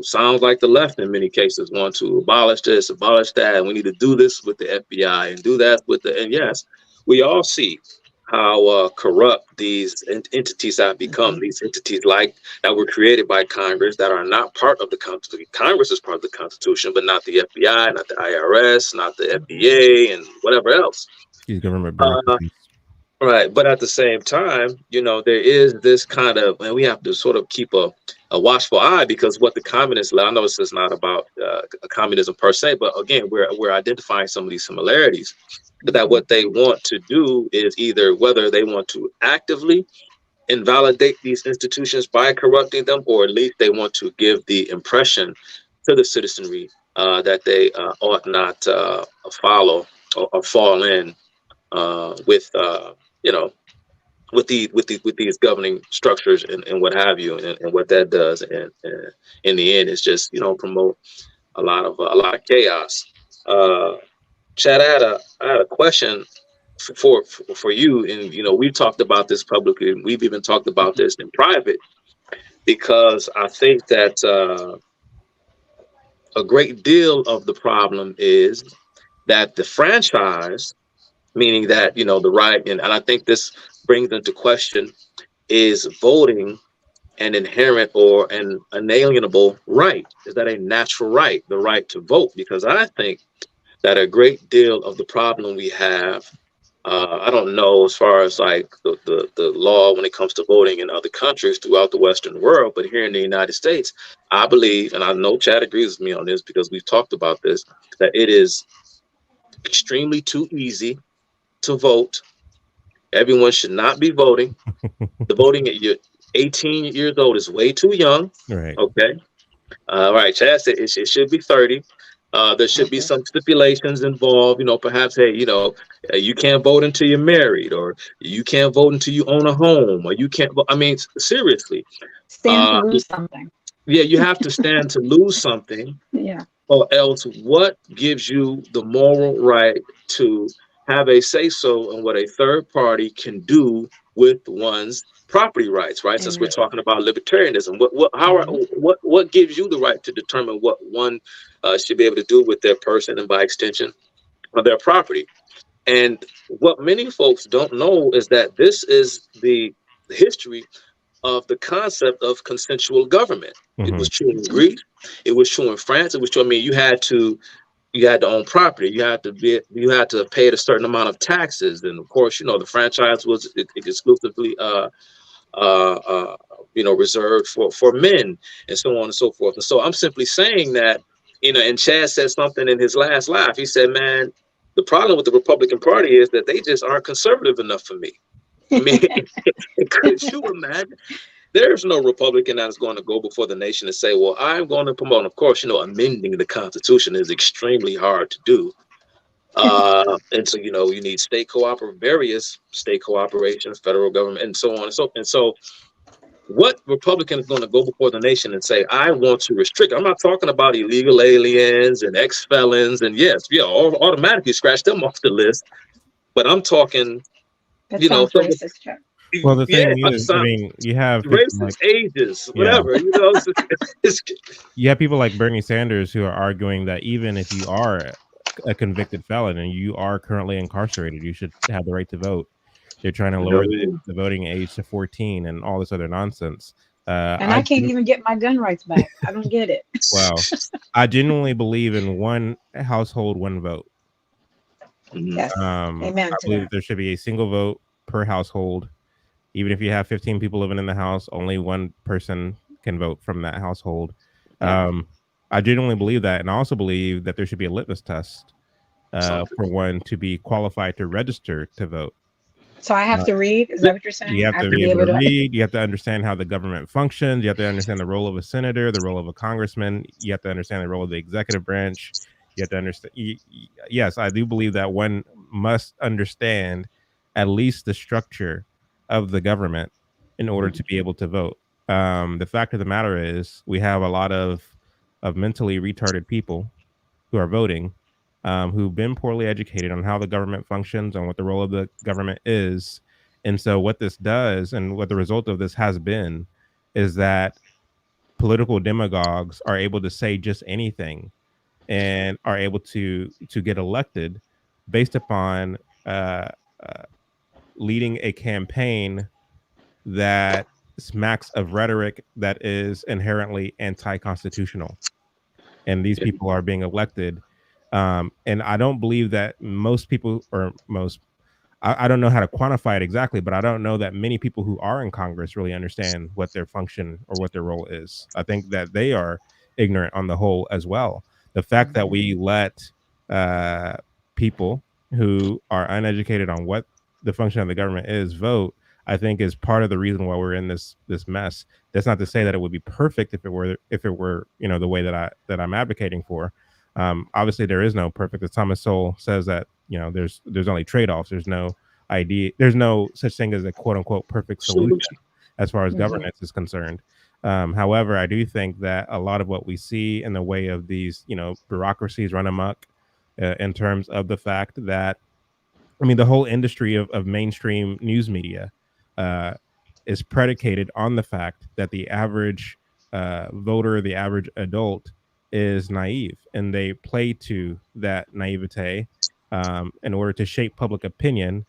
sounds like the left in many cases, want to abolish this, abolish that, and we need to do this with the FBI and do that with and yes, we all see how corrupt these entities have become. These entities like that were created by Congress that are not part of the Constitution. Congress is part of the Constitution, but not the FBI, not the IRS, not the FDA, and whatever else. These government bureaucracies. Right, but at the same time, there is this kind of, and we have to sort of keep a watchful eye, because what the communists, I know this is not about communism per se, but again, we're identifying some of these similarities. That what they want to do is either whether they want to actively invalidate these institutions by corrupting them, or at least they want to give the impression to the citizenry that they ought not follow or fall in with with these governing structures and what have you, and what that does, and in the end, is just promote a lot of chaos. Chad, I had a question for you, and we've talked about this publicly, and we've even talked about this in private, because I think that a great deal of the problem is that the franchise, meaning that the right, and I think this brings into question, is voting an inherent or an inalienable right? Is that a natural right, the right to vote? Because I think that a great deal of the problem we have, I don't know as far as like the law when it comes to voting in other countries throughout the Western world, but here in the United States, I believe, and I know Chad agrees with me on this because we've talked about this, that it is extremely too easy to vote. Everyone should not be voting. The voting at 18 years old is way too young. Right. Okay. Right. Chad said it should be 30. There should be some stipulations involved. Perhaps, hey, you can't vote until you're married, or you can't vote until you own a home, or you can't. I mean, seriously. Stand to lose something. Yeah, you have to stand to lose something. Yeah. Or else, what gives you the moral right to have a say-so on what a third party can do with one's property rights, right? Since we're talking about libertarianism, what gives you the right to determine what one should be able to do with their person, and by extension, of their property? And what many folks don't know is that this is the history of the concept of consensual government. It was true in Greece. It was true in France. It was true. I mean, you had to own property. You had to pay a certain amount of taxes, and of course, the franchise was exclusively reserved for men, and so on and so forth. And so I'm simply saying that, and Chad said something in his last laugh. He said, "Man, the problem with the Republican Party is that they just aren't conservative enough for me." I mean, could you imagine? There's no Republican that's going to go before the nation and say, well, I'm going to promote. Of course, amending the Constitution is extremely hard to do. And so, you need various state cooperation, federal government, and so on and so what Republican is going to go before the nation and say, I want to restrict? I'm not talking about illegal aliens and ex-felons, and automatically scratch them off the list. But I'm talking, that sounds racist, Chuck. Well, the thing is, I mean, you have racist ages, whatever, you have people like Bernie Sanders who are arguing that even if you are a convicted felon and you are currently incarcerated, you should have the right to vote. They're trying to lower the voting age to 14 and all this other nonsense. And I can't even get my gun rights back. I don't get it. Wow. I genuinely believe in one household, one vote. Yes. Amen. I believe there should be a single vote per household. Even if you have 15 people living in the house, only one person can vote from that household. I genuinely believe that, and I also believe that there should be a litmus test for one to be qualified to register to vote. So I have to read. Is that what you're saying? You have I have to to be be able able to to. read. You have to understand how the government functions. You have to understand the role of a senator, the role of a congressman. You have to understand the role of the executive branch. You have to understand. Yes, I do believe that one must understand at least the structure of the government in order to be able to vote. The fact of the matter is, we have a lot of mentally retarded people who are voting, who've been poorly educated on how the government functions and what the role of the government is. And so, what this does, and what the result of this has been, is that political demagogues are able to say just anything and are able to get elected based upon uh, uh, leading a campaign that smacks of rhetoric that is inherently anti-constitutional, and these people are being elected. And I don't believe that most people, or most, I don't know how to quantify it exactly, but I don't know that many people who are in Congress really understand what their function or what their role is. I think that they are ignorant on the whole as well. The fact that we let uh, people who are uneducated on what the function of the government is vote, I think, is part of the reason why we're in this mess. That's not to say that it would be perfect if it were the way that I'm advocating for. Obviously, there is no perfect. As Thomas Sowell says, that there's only trade-offs. There's no such thing as a quote unquote perfect solution as far as governance is concerned. However, I do think that a lot of what we see in the way of these bureaucracies run amok, in terms of the fact that, I mean, the whole industry of mainstream news media uh, is predicated on the fact that the average voter, the average adult, is naive, and they play to that naivete in order to shape public opinion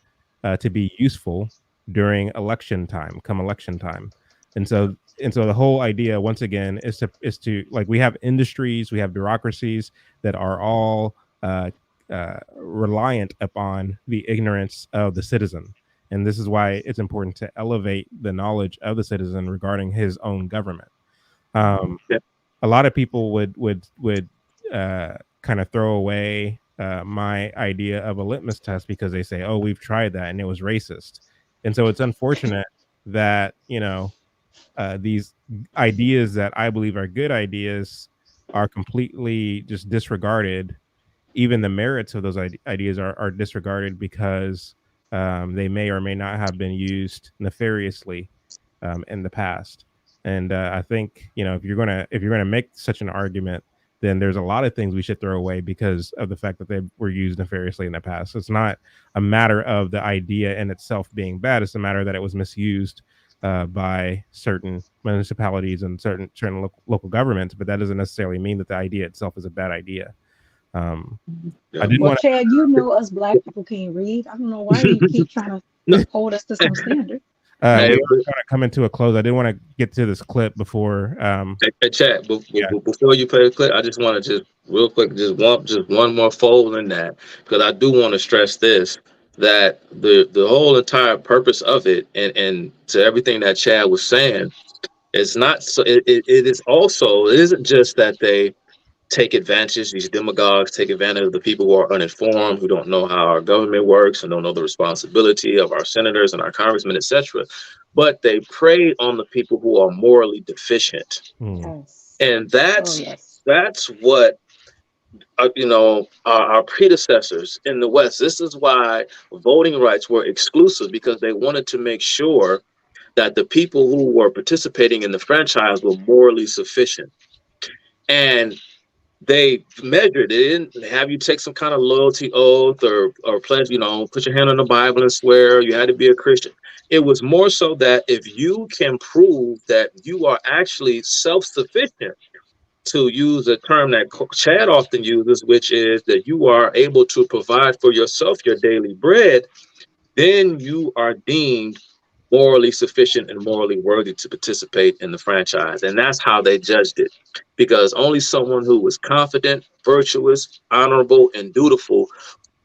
to be useful during election time, come election time. And so the whole idea, once again, is to like, we have industries, we have bureaucracies that are all reliant upon the ignorance of the citizen. And this is why it's important to elevate the knowledge of the citizen regarding his own government. A lot of people would kind of throw away my idea of a litmus test because they say, "Oh, we've tried that and it was racist." And so it's unfortunate that these ideas that I believe are good ideas are completely just disregarded. Even the merits of those ideas are disregarded because they may or may not have been used nefariously in the past. And I think if you're gonna make such an argument, then there's a lot of things we should throw away because of the fact that they were used nefariously in the past. It's not a matter of the idea in itself being bad; it's a matter that it was misused by certain municipalities and certain local governments. But that doesn't necessarily mean that the idea itself is a bad idea. I didn't Well, want Chad, us black people can't read. I don't know why you keep trying to hold us to some standard. we were trying to come into a close. I didn't want to get to this clip before. Hey, Chad, before you play the clip, I just want to just real quick, just one more fold in that, because I do want to stress this, that the whole entire purpose of it, and to everything that Chad was saying, it's not so. It is also, it isn't just that they take advantage, these demagogues take advantage of the people who are uninformed, who don't know how our government works and don't know the responsibility of our senators and our congressmen, etc. But they prey on the people who are morally deficient. Yes. And that's what our predecessors in the West. This is why voting rights were exclusive, because they wanted to make sure that the people who were participating in the franchise were morally sufficient. And they measured it. They didn't have you take some kind of loyalty oath or pledge, put your hand on the Bible and swear you had to be a Christian. It was more so that if you can prove that you are actually self-sufficient, to use a term that Chad often uses, which is that you are able to provide for yourself your daily bread, then you are deemed morally sufficient and morally worthy to participate in the franchise. And that's how they judged it, because only someone who was confident, virtuous, honorable, and dutiful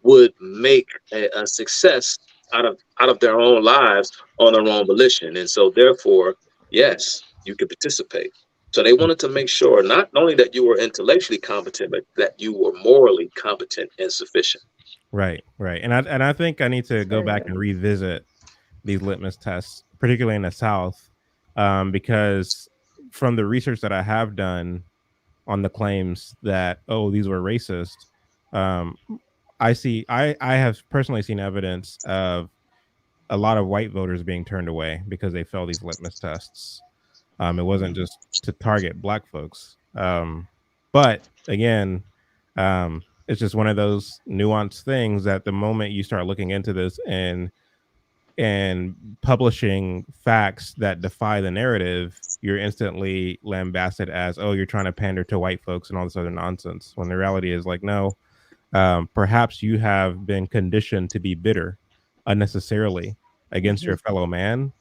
would make a success out of their own lives on their own volition. And so therefore, yes, you can participate. So they wanted to make sure not only that you were intellectually competent, but that you were morally competent and sufficient. Right. And I think I need to go back and revisit these litmus tests, particularly in the South, because from the research that I have done on the claims that, oh, these were racist, I have personally seen evidence of a lot of white voters being turned away because they failed these litmus tests. It wasn't just to target black folks. But again, it's just one of those nuanced things that the moment you start looking into this and publishing facts that defy the narrative, you're instantly lambasted as, oh, you're trying to pander to white folks and all this other nonsense. When the reality is like, no, perhaps you have been conditioned to be bitter unnecessarily against your fellow man,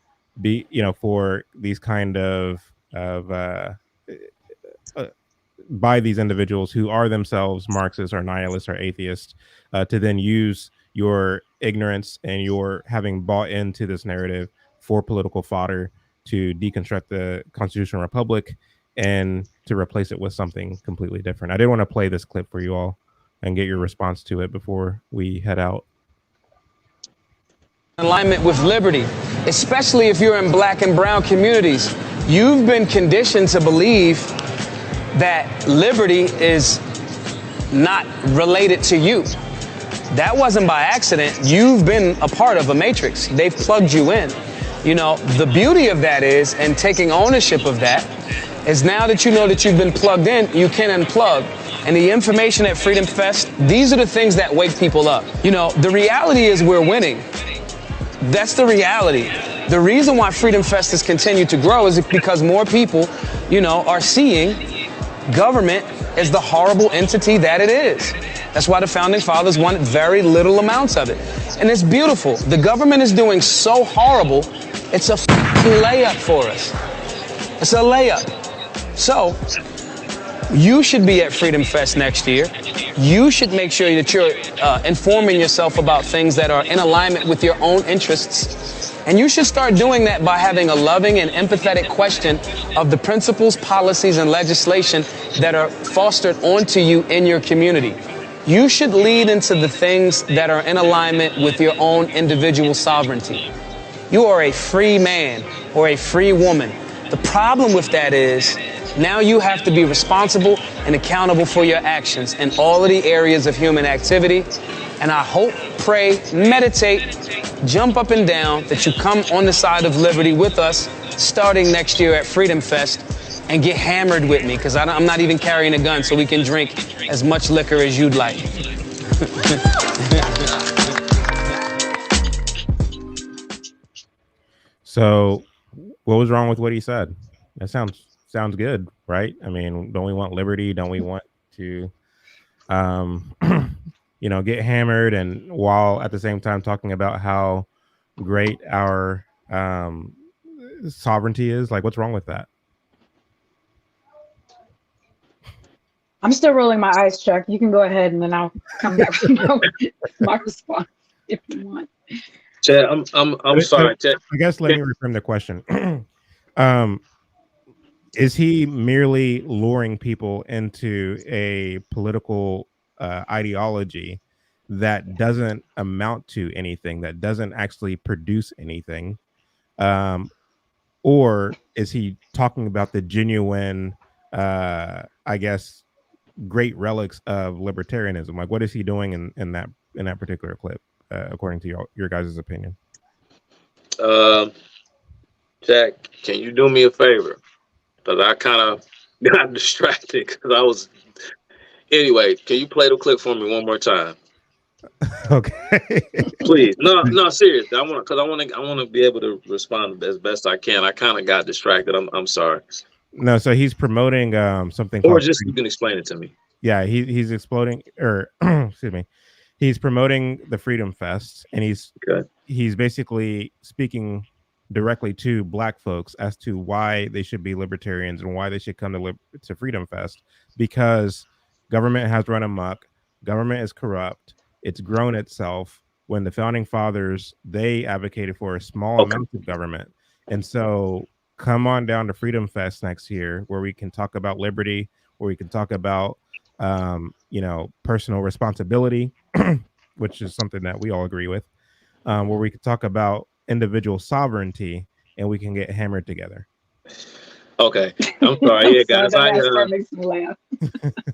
for these kind of by these individuals who are themselves Marxists or nihilists or atheists, to then use your ignorance and your having bought into this narrative for political fodder to deconstruct the constitutional republic and to replace it with something completely different. I did want to play this clip for you all and get your response to it before we head out. Alignment with liberty, especially if you're in black and brown communities. You've been conditioned to believe that liberty is not related to you. That wasn't by accident. You've been a part of a matrix. They've plugged you in. The beauty of that is, and taking ownership of that, is now that you know that you've been plugged in, you can unplug. And the information at Freedom Fest, these are the things that wake people up. The reality is we're winning. That's the reality. The reason why Freedom Fest has continued to grow is because more people, are seeing government as the horrible entity that it is. That's why the founding fathers wanted very little amounts of it. And it's beautiful. The government is doing so horrible, it's a layup for us. It's a layup. So, you should be at Freedom Fest next year. You should make sure that you're informing yourself about things that are in alignment with your own interests. And you should start doing that by having a loving and empathetic question of the principles, policies, and legislation that are fostered onto you in your community. You should lead into the things that are in alignment with your own individual sovereignty. You are a free man or a free woman. The problem with that is now you have to be responsible and accountable for your actions in all of the areas of human activity. And I hope, pray, meditate, jump up and down that you come on the side of liberty with us starting next year at Freedom Fest and get hammered with me, because I'm not even carrying a gun, so we can drink as much liquor as you'd like. So what was wrong with what he said? That sounds good, right? I mean, don't we want liberty? Don't we want to get hammered, and while at the same time talking about how great our sovereignty is? Like, what's wrong with that? I'm still rolling my eyes, Chuck. You can go ahead, and then I'll come back with my response if you want. Chad, I'm sorry. Chad. I guess let me reframe the question. Is he merely luring people into a political ideology that doesn't amount to anything, that doesn't actually produce anything? Or is he talking about the genuine, I guess, great relics of libertarianism? Like, what is he doing in that particular clip, according to your guys' opinion? Jack, can you do me a favor? Because I kind of got distracted because I was. Anyway, can you play the clip for me one more time? Okay. Please. No, seriously. I want to be able to respond as best I can. I kind of got distracted. I'm sorry. No, so he's promoting something. Or just you can explain it to me. Yeah, he's exploding, or excuse me, he's promoting the Freedom Fest, and he's basically speaking directly to Black folks as to why they should be libertarians and why they should come to Freedom Fest, because government has run amok, government is corrupt, it's grown itself, when the founding fathers, they advocated for a small Okay. amount of government. And so come on down to Freedom Fest next year, where we can talk about liberty, where we can talk about, you know, personal responsibility, which is something that we all agree with, where we can talk about individual sovereignty, and we can get hammered together. Okay. I'm sorry. I'm Yeah, sorry, guys. that last part makes me laugh.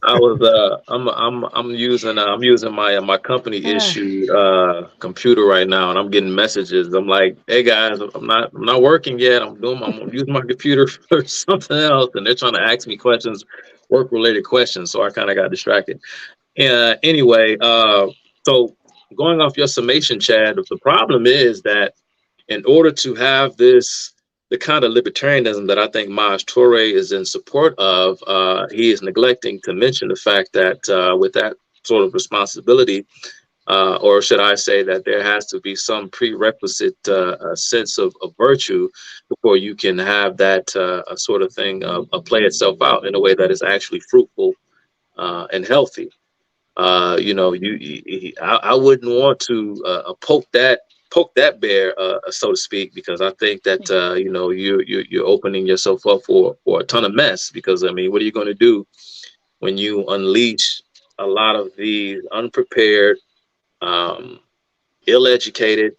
I was I'm using my company issued computer right now, and I'm getting messages. I'm like, hey guys, I'm not working yet. I'm using my computer for something else, and they're trying to ask me questions, work related questions. So I kind of got distracted. Anyway, so going off your summation, Chad, the problem is that in order to have the kind of libertarianism that I think Maj Toure is in support of, he is neglecting to mention the fact that with that sort of responsibility, or should I say that there has to be some prerequisite sense of virtue before you can have that sort of thing play itself out in a way that is actually fruitful and healthy. You know, I wouldn't want to poke that bear, so to speak, because I think that you know, you're opening yourself up for a ton of mess. Because I mean, what are you going to do when you unleash a lot of these unprepared, ill-educated,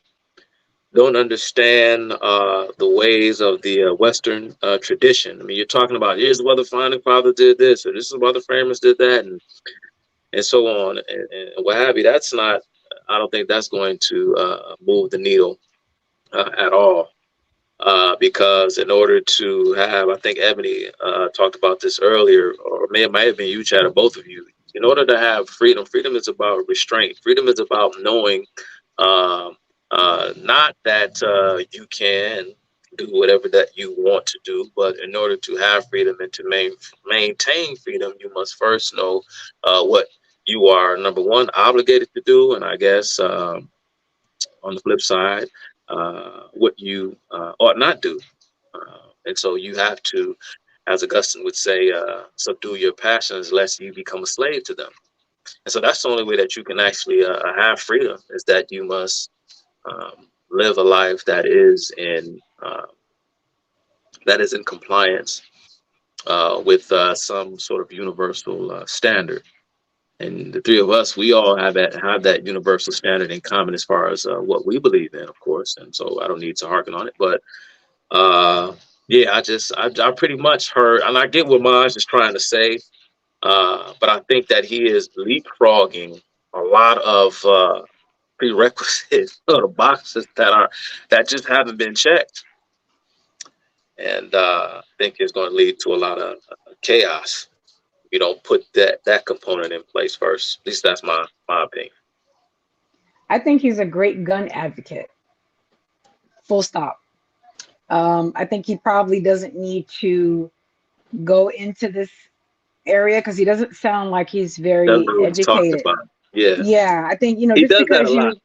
don't understand the ways of the Western tradition? I mean, you're talking about, here's what the founding fathers did this, or this is what the framers did that, and so on and what have you. That's not, I don't think that's going to move the needle at all. Because in order to have, I think Ebony talked about this earlier, or it might have been you, Chad, or both of you. In order to have freedom, freedom is about restraint. Freedom is about knowing not that you can do whatever that you want to do, but in order to have freedom and to maintain freedom, you must first know what you are, number one, obligated to do, and I guess on the flip side, what you ought not do. And so you have to, as Augustine would say, subdue your passions lest you become a slave to them. And so that's the only way that you can actually have freedom, is that you must live a life that is in compliance with some sort of universal standard. And the three of us, we all have that universal standard in common as far as what we believe in, of course. And so I don't need to harken on it, but yeah, I pretty much heard, and I get what Maj is trying to say, but I think that he is leapfrogging a lot of prerequisites or the boxes that just haven't been checked, and I think it's going to lead to a lot of chaos. You don't put that component in place first. At least that's my opinion. I think he's a great gun advocate. Full stop. I think he probably doesn't need to go into this area because he doesn't sound like he's very educated. Yeah, I think, you know, he just does because that a lot.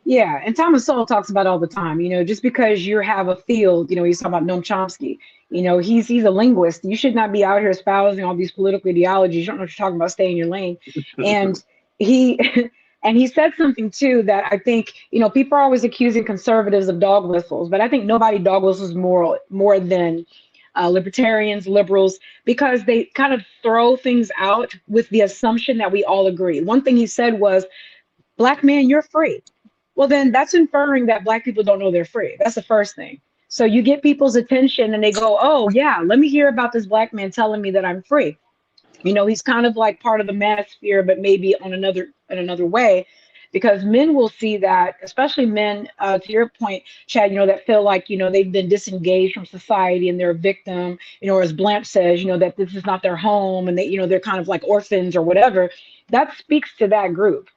Yeah, and Thomas Sowell talks about it all the time. You know, just because you have a field, you know, he's talking about Noam Chomsky. You know, he's a linguist. You should not be out here espousing all these political ideologies. You don't know what you're talking about. Stay in your lane. And he and he said something too that I think, you know, people are always accusing conservatives of dog whistles, but I think nobody dog whistles more than libertarians, liberals, because they kind of throw things out with the assumption that we all agree. One thing he said was, "Black man, you're free." Well, then that's inferring that Black people don't know they're free. That's the first thing. So you get people's attention and they go, oh, yeah, let me hear about this Black man telling me that I'm free. You know, he's kind of like part of the manosphere, but maybe in another way, because men will see that, especially men, to your point, Chad, you know, that feel like, you know, they've been disengaged from society and they're a victim, you know, or as Blanche says, you know, that this is not their home and they, you know, they're kind of like orphans or whatever. That speaks to that group.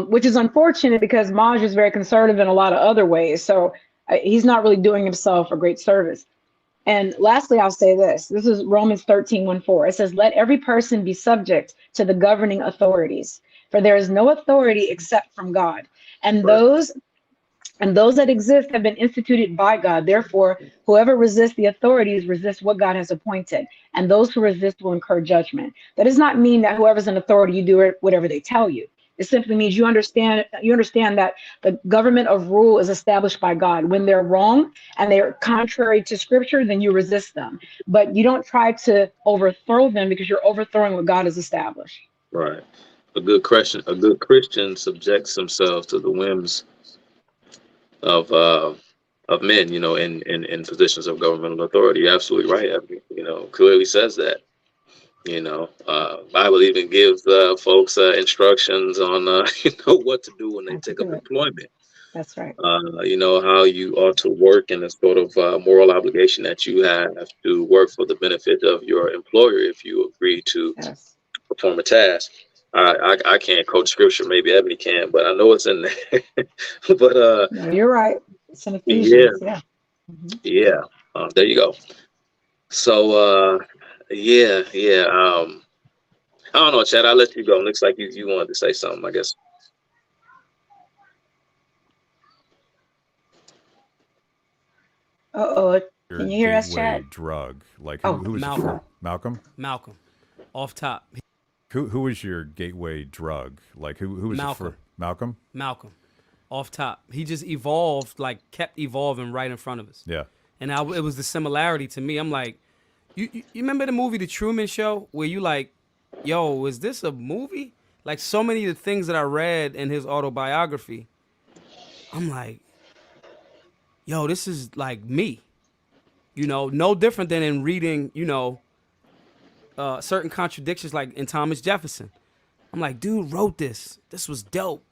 Which is unfortunate because Maj is very conservative in a lot of other ways. So he's not really doing himself a great service. And lastly, I'll say this. This is Romans 13:1-4. It says, let every person be subject to the governing authorities, for there is no authority except from God. And those that exist have been instituted by God. Therefore, whoever resists the authorities resists what God has appointed. And those who resist will incur judgment. That does not mean that whoever's in authority, you do whatever they tell you. It simply means you understand that the government of rule is established by God. When they're wrong and they're contrary to scripture, then you resist them. But you don't try to overthrow them, because you're overthrowing what God has established. Right. A good Christian subjects himself to the whims of men, in positions of governmental authority. You're absolutely right, Ebony. Clearly says that. Bible even gives folks instructions on what to do when they take up employment. That's right. How you ought to work, and a sort of moral obligation that you have to work for the benefit of your employer if you agree to perform a task. I can't quote scripture, maybe Ebony can, but I know it's in there. But no, you're right. It's in Ephesians. Yeah. Yeah. There you go. So yeah. I don't know, Chad. I'll let you go. Looks like you wanted to say something, I guess. Uh-oh. Can you hear us, Chad? Drug. Like who was Malcolm. it for? Malcolm? Malcolm. Off top. Who was your gateway drug? Like who was Malcolm. it for? Malcolm? Malcolm. Off top. He just evolved, like kept evolving right in front of us. Yeah. And it was the similarity to me. I'm like, you remember the movie The Truman Show, where you like, yo, is this a movie? Like, so many of the things that I read in his autobiography, I'm like, yo, this is like me. No different than in reading, certain contradictions like in Thomas Jefferson. I'm like, dude wrote this. This was dope.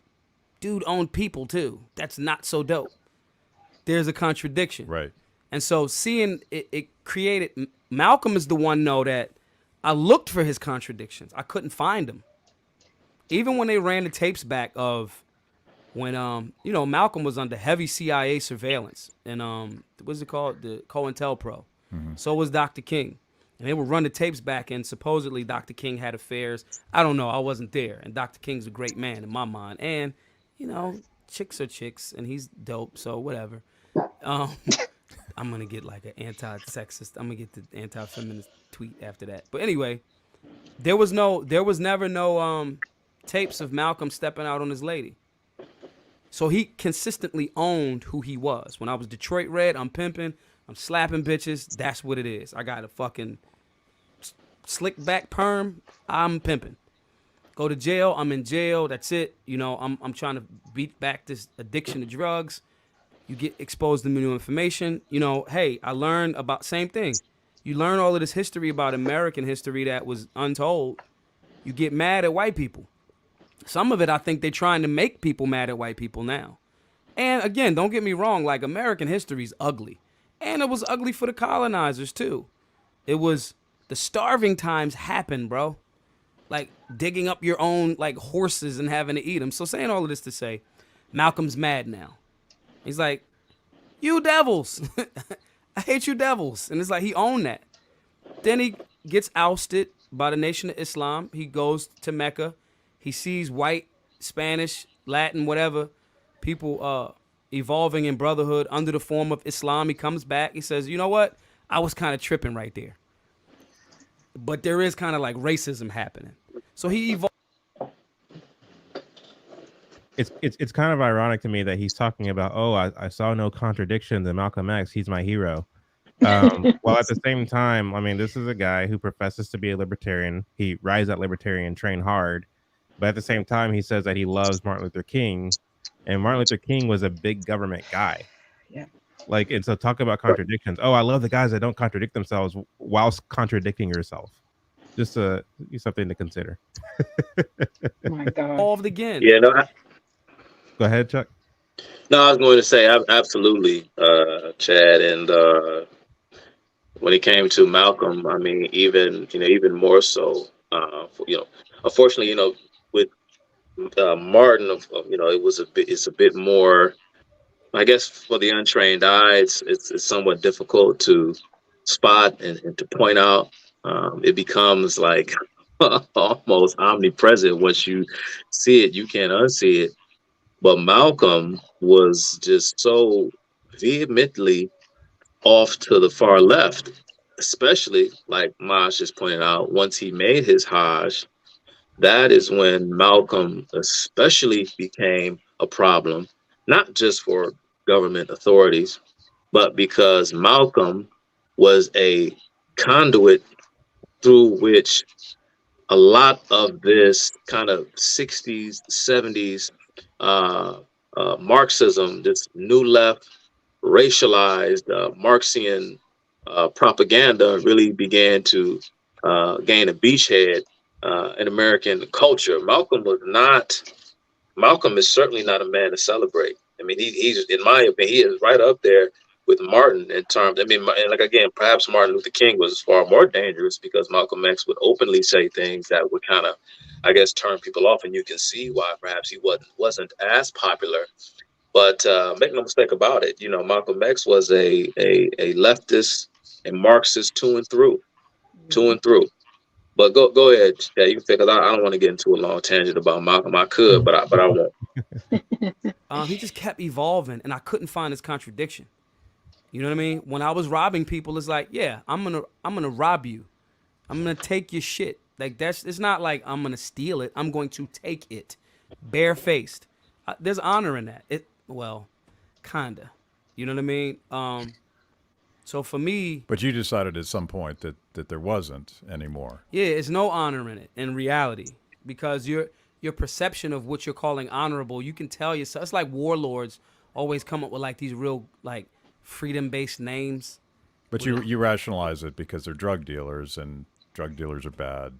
Dude owned people too. That's not so dope. There's a contradiction. Right. And so seeing it created, Malcolm is the one, though, that I looked for his contradictions. I couldn't find them. Even when they ran the tapes back of when, Malcolm was under heavy CIA surveillance. And what's it called? The COINTELPRO. Mm-hmm. So was Dr. King. And they would run the tapes back, and supposedly Dr. King had affairs. I don't know. I wasn't there. And Dr. King's a great man in my mind. And, chicks are chicks, and he's dope, so whatever. I'm going to get like an anti-sexist. I'm going to get the anti-feminist tweet after that. But anyway, there was never no tapes of Malcolm stepping out on his lady. So he consistently owned who he was. When I was Detroit Red, I'm pimping, I'm slapping bitches. That's what it is. I got a fucking slick back perm. I'm pimping. Go to jail. I'm in jail. That's it. I'm trying to beat back this addiction to drugs. You get exposed to new information. Hey, I learned about same thing. You learn all of this history about American history that was untold. You get mad at white people. Some of it, I think they're trying to make people mad at white people now. And again, don't get me wrong, like American history is ugly. And it was ugly for the colonizers too. It was, the starving times happened, bro. Like digging up your own like horses and having to eat them. So saying all of this to say, Malcolm's mad now. He's like, you devils. I hate you devils. And it's like he owned that. Then he gets ousted by the Nation of Islam. He goes to Mecca. He sees white, Spanish, Latin, whatever, people evolving in brotherhood under the form of Islam. He comes back. He says, you know what? I was kind of tripping right there. But there is kind of like racism happening. So he evolved. It's kind of ironic to me that he's talking about, I saw no contradictions in Malcolm X. He's my hero. While at the same time, I mean, this is a guy who professes to be a libertarian. He rides that libertarian train hard. But at the same time, he says that he loves Martin Luther King. And Martin Luther King was a big government guy. Yeah. Like, and so talk about contradictions. Oh, I love the guys that don't contradict themselves whilst contradicting yourself. Just something to consider. Oh my God. Evolved again. Yeah, no. Go ahead, Chuck. No, I was going to say absolutely, Chad. And when it came to Malcolm, I mean, even more so. Unfortunately, with Martin, it's a bit more. I guess for the untrained eye, it's somewhat difficult to spot and to point out. It becomes like almost omnipresent. Once you see it, you can't unsee it. But Malcolm was just so vehemently off to the far left, especially like Maj just pointed out, once he made his Hajj, that is when Malcolm especially became a problem, not just for government authorities, but because Malcolm was a conduit through which a lot of this kind of 60s, 70s Marxism, this new left, racialized Marxian propaganda really began to gain a beachhead in American culture. Malcolm is certainly not a man to celebrate. I mean, he's, in my opinion, he is right up there with Martin in terms. I mean, and like again, perhaps Martin Luther King was far more dangerous because Malcolm X would openly say things that would kind of, I guess, turn people off, and you can see why perhaps he wasn't as popular. But make no mistake about it, you know, Malcolm X was a leftist, a Marxist two and through. But go ahead, yeah, you can because I don't want to get into a long tangent about Malcolm. I could, but I won't. He just kept evolving, and I couldn't find his contradiction. You know what I mean? When I was robbing people, it's like, yeah, I'm gonna rob you. I'm gonna take your shit. Like it's not like I'm gonna steal it. I'm going to take it, barefaced. There's honor in that. Well, kinda. You know what I mean? So for me, But you decided at some point that there wasn't anymore. yeah, it's no honor in it in reality because your perception of what you're calling honorable, you can tell yourself. It's like warlords always come up with like these real like freedom-based names. But you rationalize it because they're drug dealers and drug dealers are bad.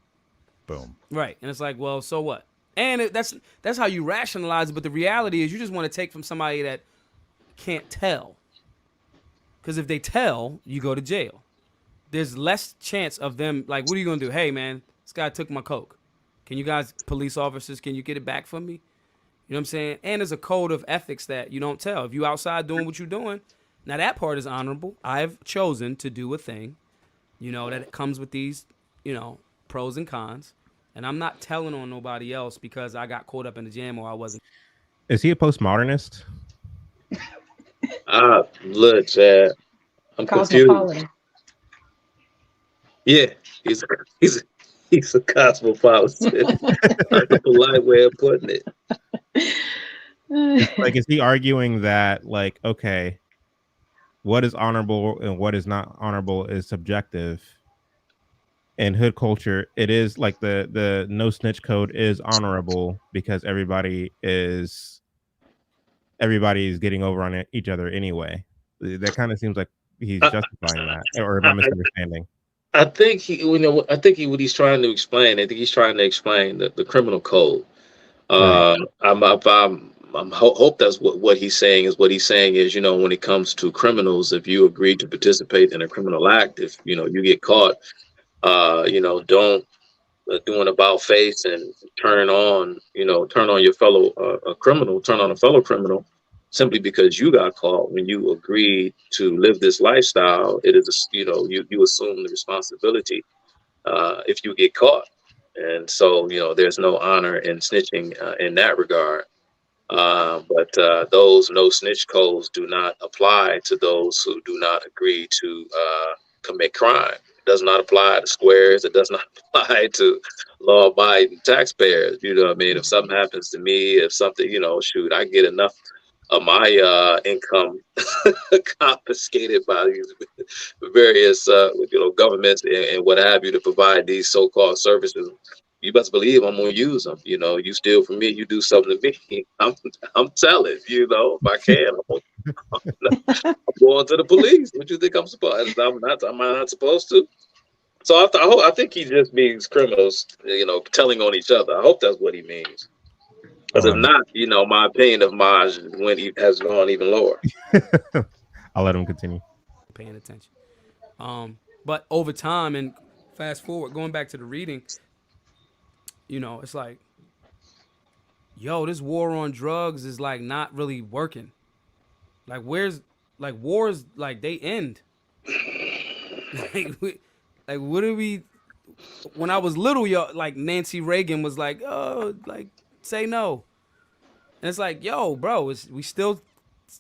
Boom. Right. And it's like, well, so what? And that's how you rationalize it. But the reality is you just want to take from somebody that can't tell. Because if they tell, you go to jail. There's less chance of them, like, what are you going to do? Hey, man, this guy took my Coke. Can you guys, police officers, can you get it back from me? You know what I'm saying? And there's a code of ethics that you don't tell. If you outside doing what you're doing, now that part is honorable. I've chosen to do a thing, you know, that it comes with these, you know, pros and cons. And I'm not telling on nobody else because I got caught up in the jam or I wasn't. Is he a postmodernist? Look, Chad, I'm confused. Cosmopolitan. Yeah, he's a cosmopolitan. That's a polite way of putting it. Like, is he arguing that, like, okay, what is honorable and what is not honorable is subjective? In hood culture, it is like the no snitch code is honorable because everybody is getting over on each other anyway. That kind of seems like he's justifying that, or am I misunderstanding? I think what he's trying to explain. I think he's trying to explain the criminal code. Right. I'm hope that's what he's saying is. What he's saying is, you know, when it comes to criminals, if you agree to participate in a criminal act, if you know you get caught, you know, don't do an about face and turn on your fellow criminal, turn on a fellow criminal simply because you got caught. When you agreed to live this lifestyle, it is, you know, you assume the responsibility if you get caught. And so, you know, there's no honor in snitching in that regard. But those no snitch codes do not apply to those who do not agree to commit crime. It does not apply to squares. It does not apply to law-abiding taxpayers. You know what I mean? If something happens to me, if something, you know, shoot, I get enough of my income confiscated by these various, you know, governments and what have you to provide these so-called services. You best believe I'm gonna use them. You know, you steal from me, you do something to me. I'm telling you know, if I can, I'm going to the police. What you think I'm supposed? Am I not supposed to? So I think he just means criminals, you know, telling on each other. I hope that's what he means. Because if not, you know, my opinion of Maj has gone even lower. I'll let him continue. Paying attention. But over time and fast forward, going back to the reading, you know, it's like, yo, this war on drugs is like not really working. Like wars, like they end. like what do we? When I was little, yo, like Nancy Reagan was like, oh, like say no, and it's like, yo, bro, we still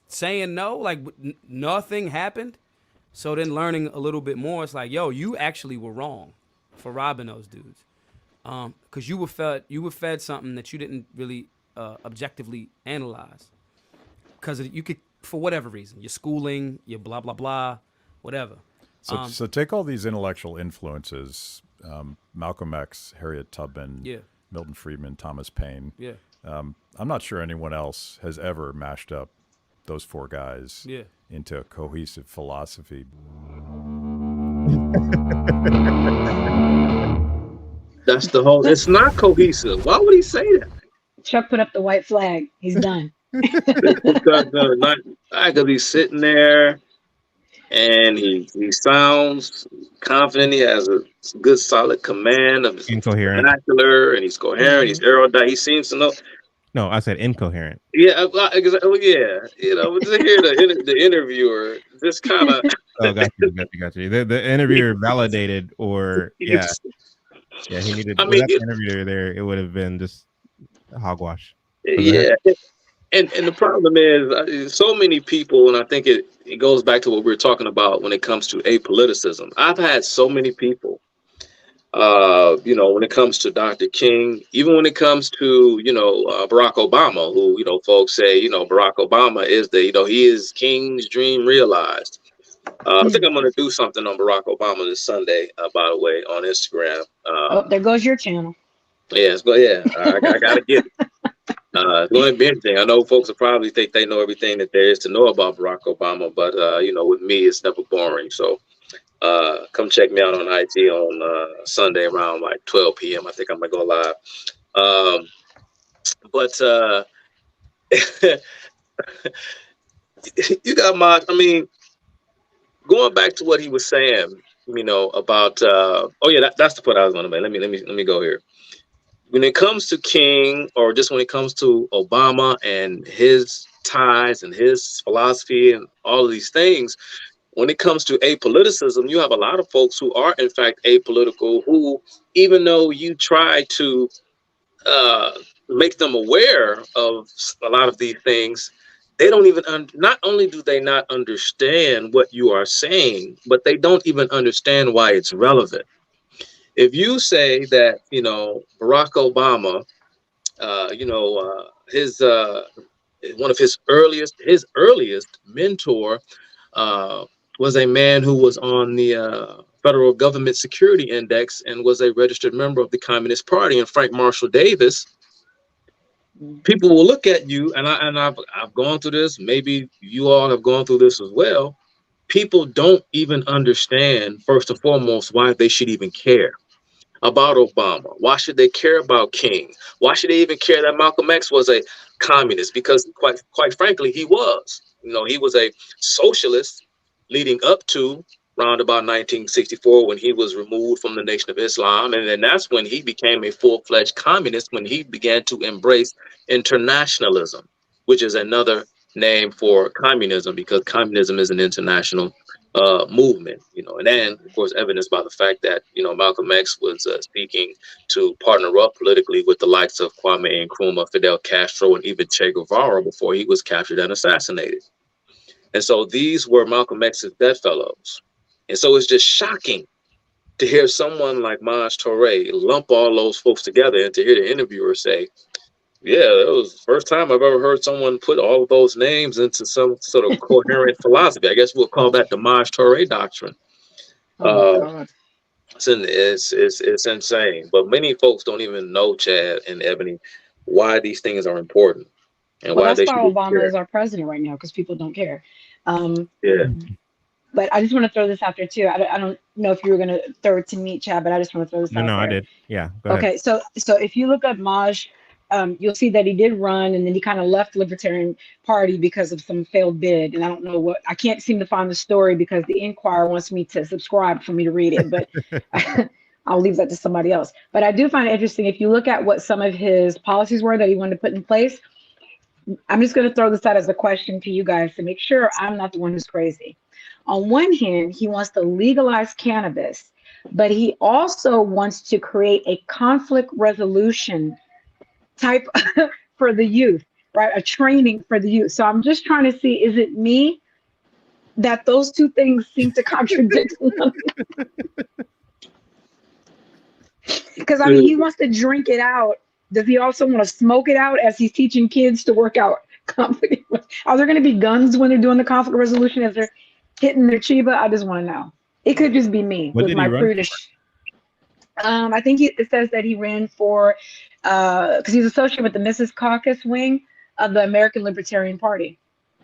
saying no? Like nothing happened. So then learning a little bit more, it's like, yo, you actually were wrong for robbing those dudes. because you were fed something that you didn't really objectively analyze, because you could, for whatever reason, your schooling, your blah blah blah, whatever. So take all these intellectual influences: Malcolm X, Harriet Tubman, Yeah. Milton Friedman, Thomas Paine. Yeah. I'm not sure anyone else has ever mashed up those four guys Yeah. into a cohesive philosophy. That's the whole. It's not cohesive. Why would he say that? Chuck put up the white flag. He's done. Because he's sitting there and he sounds confident. He has a good, solid command of his Incoherent. vernacular, and he's coherent. He's erudite. He seems to know. No, I said incoherent. Yeah, yeah. You know, to hear the interviewer just kind of. Oh, got you. The interviewer validated, or yeah, he needed. I mean, that interviewer there, it would have been just hogwash. Yeah, and the problem is so many people, and I think it goes back to what we were talking about when it comes to apoliticism. I've had so many people, you know, when it comes to Dr. King, even when it comes to, you know, Barack Obama, who, you know, folks say, you know, Barack Obama is the, you know, he is King's dream realized. I think I'm going to do something on Barack Obama this Sunday, by the way, on Instagram. Oh, there goes your channel. Yeah, I got to get it. It's going to be interesting. I know folks will probably think they know everything that there is to know about Barack Obama, but, you know, with me, it's never boring. So come check me out on IG on Sunday around like 12 p.m. I think I'm going to go live. But you got I mean, going back to what he was saying, you know, about, that's the point I was going to make. Let me go here. When it comes to King, or just when it comes to Obama and his ties and his philosophy and all of these things, when it comes to apoliticism, you have a lot of folks who are in fact apolitical, who, even though you try to make them aware of a lot of these things, they don't even, not only do they not understand what you are saying, but they don't even understand why it's relevant. If you say that, you know, Barack Obama, you know, his one of his earliest mentor was a man who was on the Federal Government Security Index and was a registered member of the Communist Party, and Frank Marshall Davis, people will look at you, and I've gone through this. Maybe you all have gone through this as well. People don't even understand, first and foremost, why they should even care about Obama. Why should they care about King? Why should they even care that Malcolm X was a communist? Because quite frankly, he was. You know, he was a socialist leading up to around about 1964, when he was removed from the Nation of Islam. And then that's when he became a full-fledged communist, when he began to embrace internationalism, which is another name for communism, because communism is an international movement, you know. And then, of course, evidenced by the fact that, you know, Malcolm X was speaking to partner up politically with the likes of Kwame Nkrumah, Fidel Castro, and even Che Guevara before he was captured and assassinated. And so these were Malcolm X's bedfellows. And so it's just shocking to hear someone like Maj Touré lump all those folks together, and to hear the interviewer say, yeah, that was the first time I've ever heard someone put all of those names into some sort of coherent philosophy. I guess we'll call that the Maj Touré doctrine. It's insane. But many folks don't even know, Chad and Ebony, why these things are important. And well, why that's they why should Obama is our president right now, because people don't care. Yeah. But I just want to throw this out there too. I don't know if you were going to throw it to me, Chad, but I just want to throw this out there. No, I did. Yeah, go ahead. Okay, so if you look up Maj, you'll see that he did run, and then he kind of left the Libertarian Party because of some failed bid. And I don't know what, I can't seem to find the story because the Inquirer wants me to subscribe for me to read it, but I'll leave that to somebody else. But I do find it interesting. If you look at what some of his policies were that he wanted to put in place, I'm just going to throw this out as a question to you guys to make sure I'm not the one who's crazy. On one hand, he wants to legalize cannabis, but he also wants to create a conflict resolution type for the youth, right? A training for the youth. So I'm just trying to see, is it me that those two things seem to contradict one another? Because I mean, he wants to drink it out. Does he also want to smoke it out as he's teaching kids to work out conflict? Are there going to be guns when they're doing the conflict resolution as they're hitting their chiba? I just want to know. It could just be me What with did he my run prudish. I think it says that he ran for, because he's associated with the Mrs. Caucus wing of the American Libertarian Party,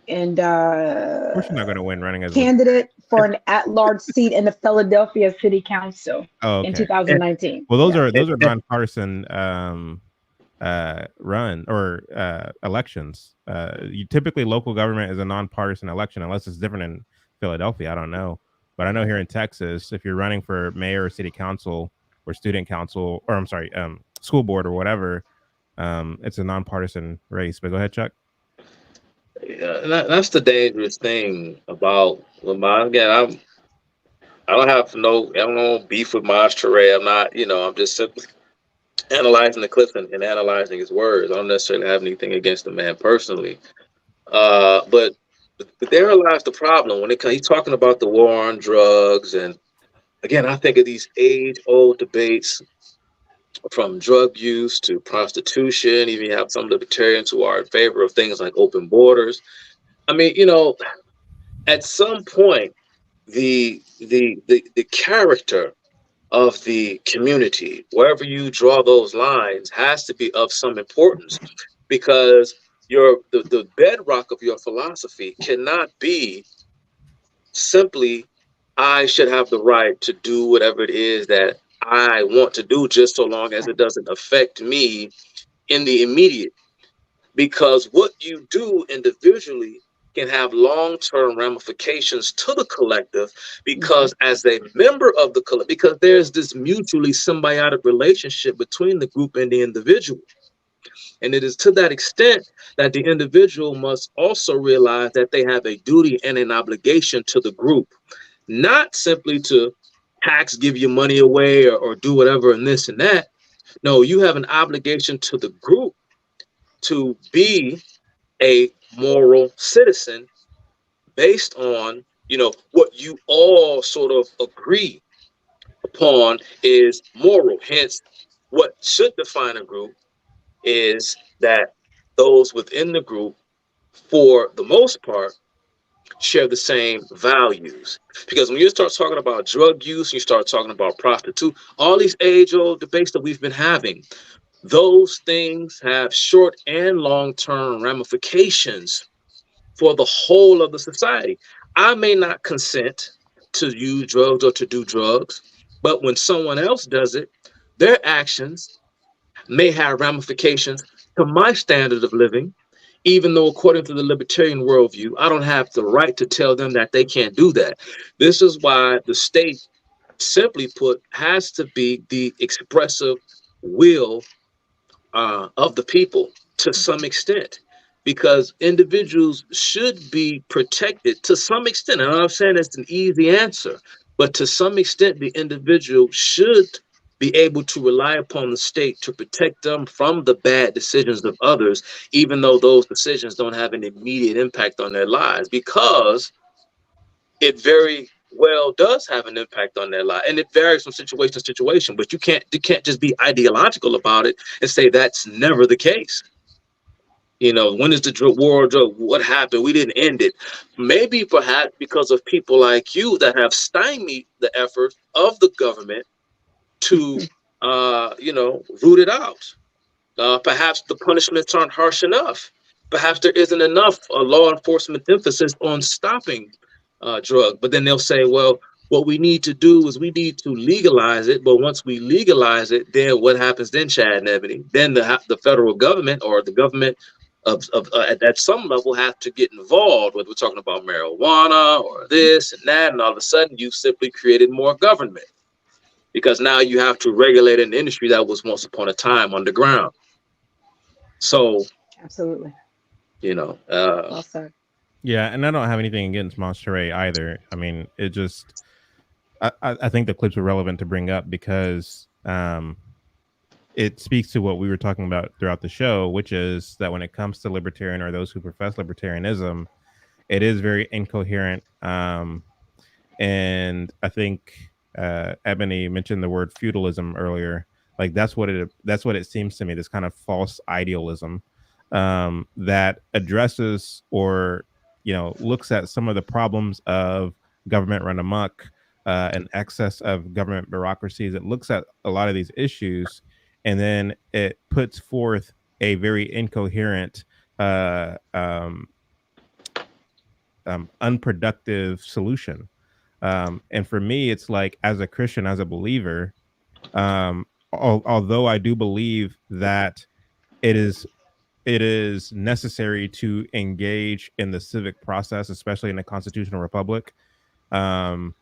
and Of course, you're not going to win running as a. candidate for an at-large seat in the Philadelphia City Council Oh, in okay. 2019. Well, those Yeah. are nonpartisan run or elections. You typically local government is a nonpartisan election unless it's different in Philadelphia. I don't know, but I know here in Texas, if you're running for mayor or city council or student council, or I'm sorry, school board or whatever, it's a nonpartisan race. But go ahead, Chuck. Yeah, and that's the dangerous thing about Lamar. Again, I don't have no beef with Monterey. I'm not, I'm just simply analyzing the clips and analyzing his words. I don't necessarily have anything against the man personally. But there lies the problem when he's talking about the war on drugs. And again, I think of these age-old debates from drug use to prostitution. Even you have some libertarians who are in favor of things like open borders. I mean, at some point, the character of the community, wherever you draw those lines, has to be of some importance, because the bedrock of your philosophy cannot be simply, I should have the right to do whatever it is that I want to do, just so long as it doesn't affect me in the immediate. Because what you do individually can have long-term ramifications to the collective, because as a member of the collective, because there's this mutually symbiotic relationship between the group and the individual. And it is to that extent that the individual must also realize that they have a duty and an obligation to the group, not simply to tax, give your money away, or do whatever and this and that. No, you have an obligation to the group to be a moral citizen based on, what you all sort of agree upon is moral. Hence, what should define a group is that those within the group, for the most part, share the same values. Because when you start talking about drug use, you start talking about prostitution, all these age-old debates that we've been having, those things have short and long-term ramifications for the whole of the society. I may not consent to use drugs or to do drugs, but when someone else does it, their actions may have ramifications to my standard of living, even though according to the libertarian worldview, I don't have the right to tell them that they can't do that. This is why the state, simply put, has to be the expressive will of the people to some extent, because individuals should be protected to some extent. And I'm not saying it's an easy answer, but to some extent, the individual should be able to rely upon the state to protect them from the bad decisions of others, even though those decisions don't have an immediate impact on their lives, because it very well does have an impact on their life, and it varies from situation to situation. But you can't just be ideological about it and say that's never the case. When is the war? What happened? We didn't end it. Maybe perhaps because of people like you that have stymied the effort of the government to, root it out. Perhaps the punishments aren't harsh enough. Perhaps there isn't enough law enforcement emphasis on stopping drug. But then they'll say, well, what we need to do is we need to legalize it. But once we legalize it, then what happens then, Chad and Ebony? Then the federal government or the government at some level have to get involved, whether we're talking about marijuana or this and that. And all of a sudden, you've simply created more government, because now you have to regulate an industry that was once upon a time underground. So, Absolutely. Well said. Yeah, and I don't have anything against Monterey either. I mean, it just, I think the clips are relevant to bring up because it speaks to what we were talking about throughout the show, which is that when it comes to libertarian or those who profess libertarianism, it is very incoherent. And I think Ebony mentioned the word feudalism earlier. Like that's what it seems to me. This kind of false idealism that addresses or looks at some of the problems of government run amok and excess of government bureaucracies. It looks at a lot of these issues, and then it puts forth a very incoherent, unproductive solution. And for me, it's like, as a Christian, as a believer, although I do believe that it is necessary to engage in the civic process, especially in a constitutional republic, to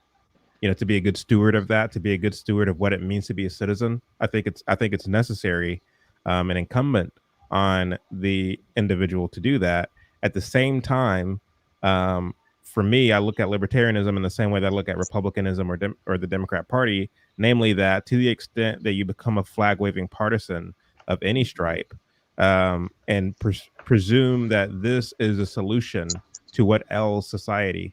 be a good steward of that, to be a good steward of what it means to be a citizen. I think it's necessary and incumbent on the individual to do that. At the same time, for me, I look at libertarianism in the same way that I look at republicanism or the Democrat Party, namely that to the extent that you become a flag waving partisan of any stripe, and presume that this is a solution to what ails society,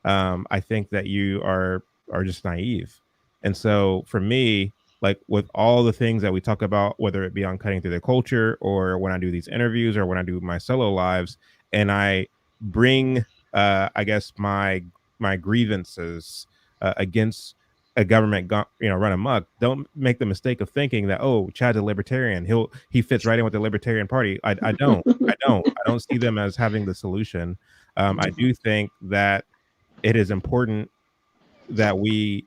I think that you are just naive. And so for me, like with all the things that we talk about, whether it be on Cutting Through the Culture or when I do these interviews or when I do my solo lives, and I bring, I guess, my grievances against a government, run amok, don't make the mistake of thinking that, oh, Chad's a libertarian. He fits right in with the Libertarian Party. I don't see them as having the solution. I do think that it is important that we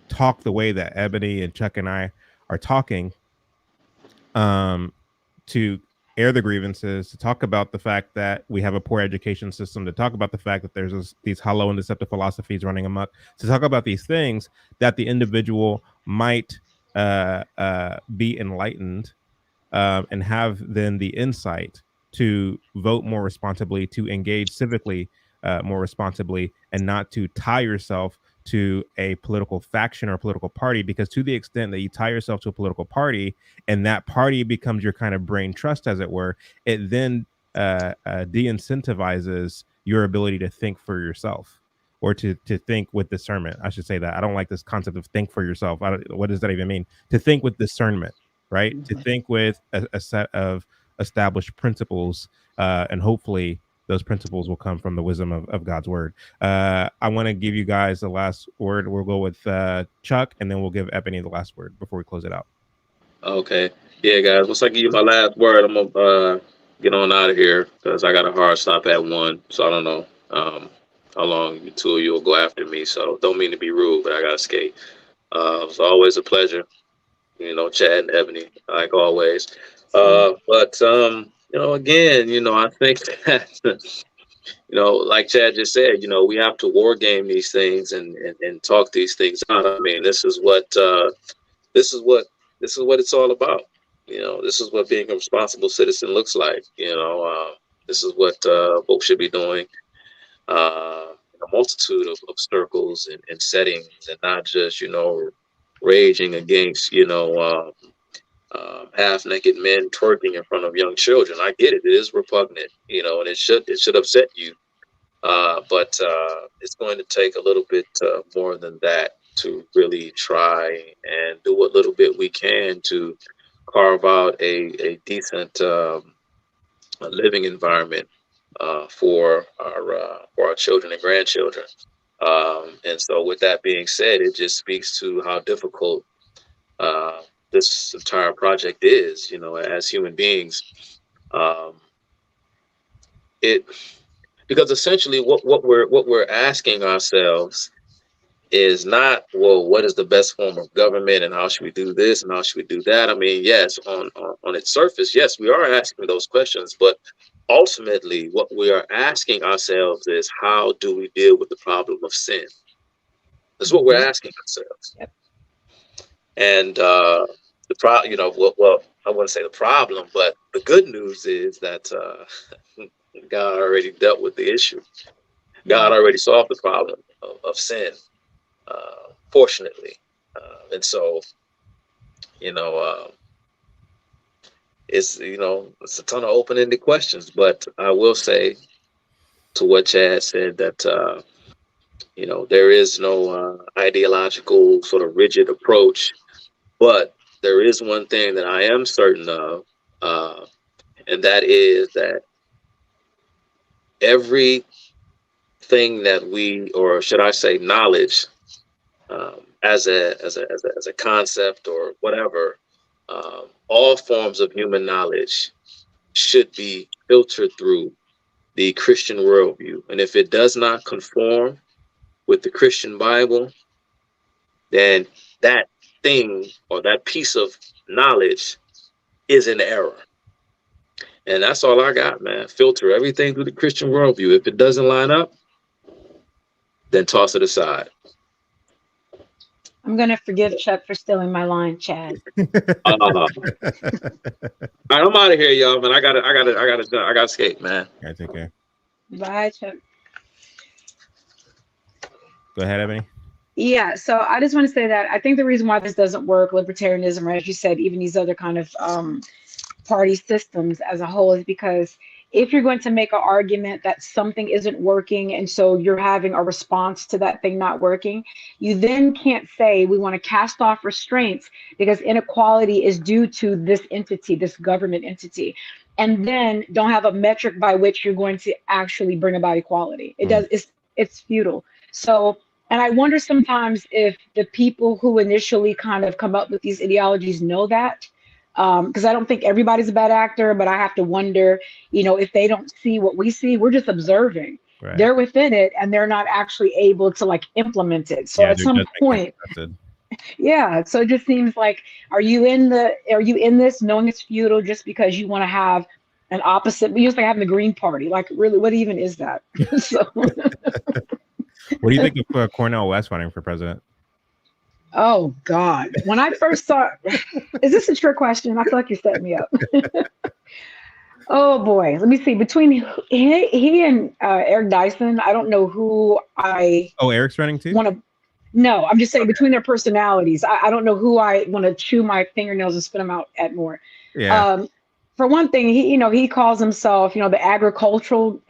talk the way that Ebony and Chuck and I are talking, to air the grievances, to talk about the fact that we have a poor education system, to talk about the fact that there's these hollow and deceptive philosophies running amok, to talk about these things that the individual might be enlightened and have then the insight to vote more responsibly, to engage civically more responsibly, and not to tie yourself to a political faction or political party. Because to the extent that you tie yourself to a political party and that party becomes your kind of brain trust, as it were, it then de-incentivizes your ability to think for yourself, or to think with discernment. I should say that. I don't like this concept of think for yourself. What does that even mean? To think with discernment, right? Mm-hmm. To think with a set of established principles, and hopefully those principles will come from the wisdom of God's word. I want to give you guys the last word. We'll go with Chuck, and then we'll give Ebony the last word before we close it out. Okay. Yeah, guys. Once I give you my last word, I'm going to get on out of here because I got a hard stop at 1. So I don't know how long you two of you will go after me. So don't mean to be rude, but I got to skate. It's always a pleasure, Chad and Ebony, like always. But again, I think that, like Chad just said, we have to war game these things and talk these things out. I mean, this is what it's all about. This is what being a responsible citizen looks like. This is what folks should be doing in a multitude of circles and settings, and not just, raging against, half-naked men twerking in front of young children. I get it; it is repugnant, and it should upset you. But it's going to take a little bit more than that to really try and do what little bit we can to carve out a decent living environment for our children and grandchildren. And so, with that being said, it just speaks to how difficult this entire project is, as human beings. Because essentially what we're asking ourselves is not, well, what is the best form of government and how should we do this and how should we do that? I mean, yes, on its surface, yes, we are asking those questions, but ultimately what we are asking ourselves is, how do we deal with the problem of sin? That's what we're asking ourselves. Yep. And well, I wouldn't say the problem, but the good news is that God already dealt with the issue. God already solved the problem of sin, fortunately. And so, it's a ton of open-ended questions, but I will say to what Chad said that, there is no ideological sort of rigid approach, but there is one thing that I am certain of, and that is that everything that we, or should I say, knowledge, as a concept or whatever, all forms of human knowledge should be filtered through the Christian worldview. And if it does not conform with the Christian Bible, then that thing or that piece of knowledge is in error. And that's all I got, man. Filter everything through the Christian worldview. If it doesn't line up, then toss it aside. I'm gonna forgive Chuck for stealing my line, Chad. All right, I'm out of here, y'all, man. I gotta escape, man. All right, take care. Bye, Chuck. Go ahead, Ebony. Yeah, so I just want to say that I think the reason why this doesn't work, libertarianism, right, as you said, even these other kind of party systems as a whole, is because if you're going to make an argument that something isn't working, and so you're having a response to that thing not working, you then can't say we want to cast off restraints because inequality is due to this entity, this government entity, and then don't have a metric by which you're going to actually bring about equality. It does, it's futile. So, and I wonder sometimes if the people who initially kind of come up with these ideologies know that, because I don't think everybody's a bad actor, but I have to wonder, if they don't see what we see, we're just observing. Right. They're within it and they're not actually able to like implement it. So at some point, yeah. So it just seems like, are you in this knowing it's futile just because you want to have an opposite? We used to have the Green Party. Like, really, what even is that? So. What do you think of Cornel West running for president? Oh God! When I first saw, is this a trick question? I feel like you're setting me up. Oh boy, let me see. Between he and Eric Dyson, I don't know who I. Oh, Eric's running too. No, I'm just saying between their personalities, I don't know who I want to chew my fingernails and spit them out at more. Yeah. For one thing, he calls himself, the agricultural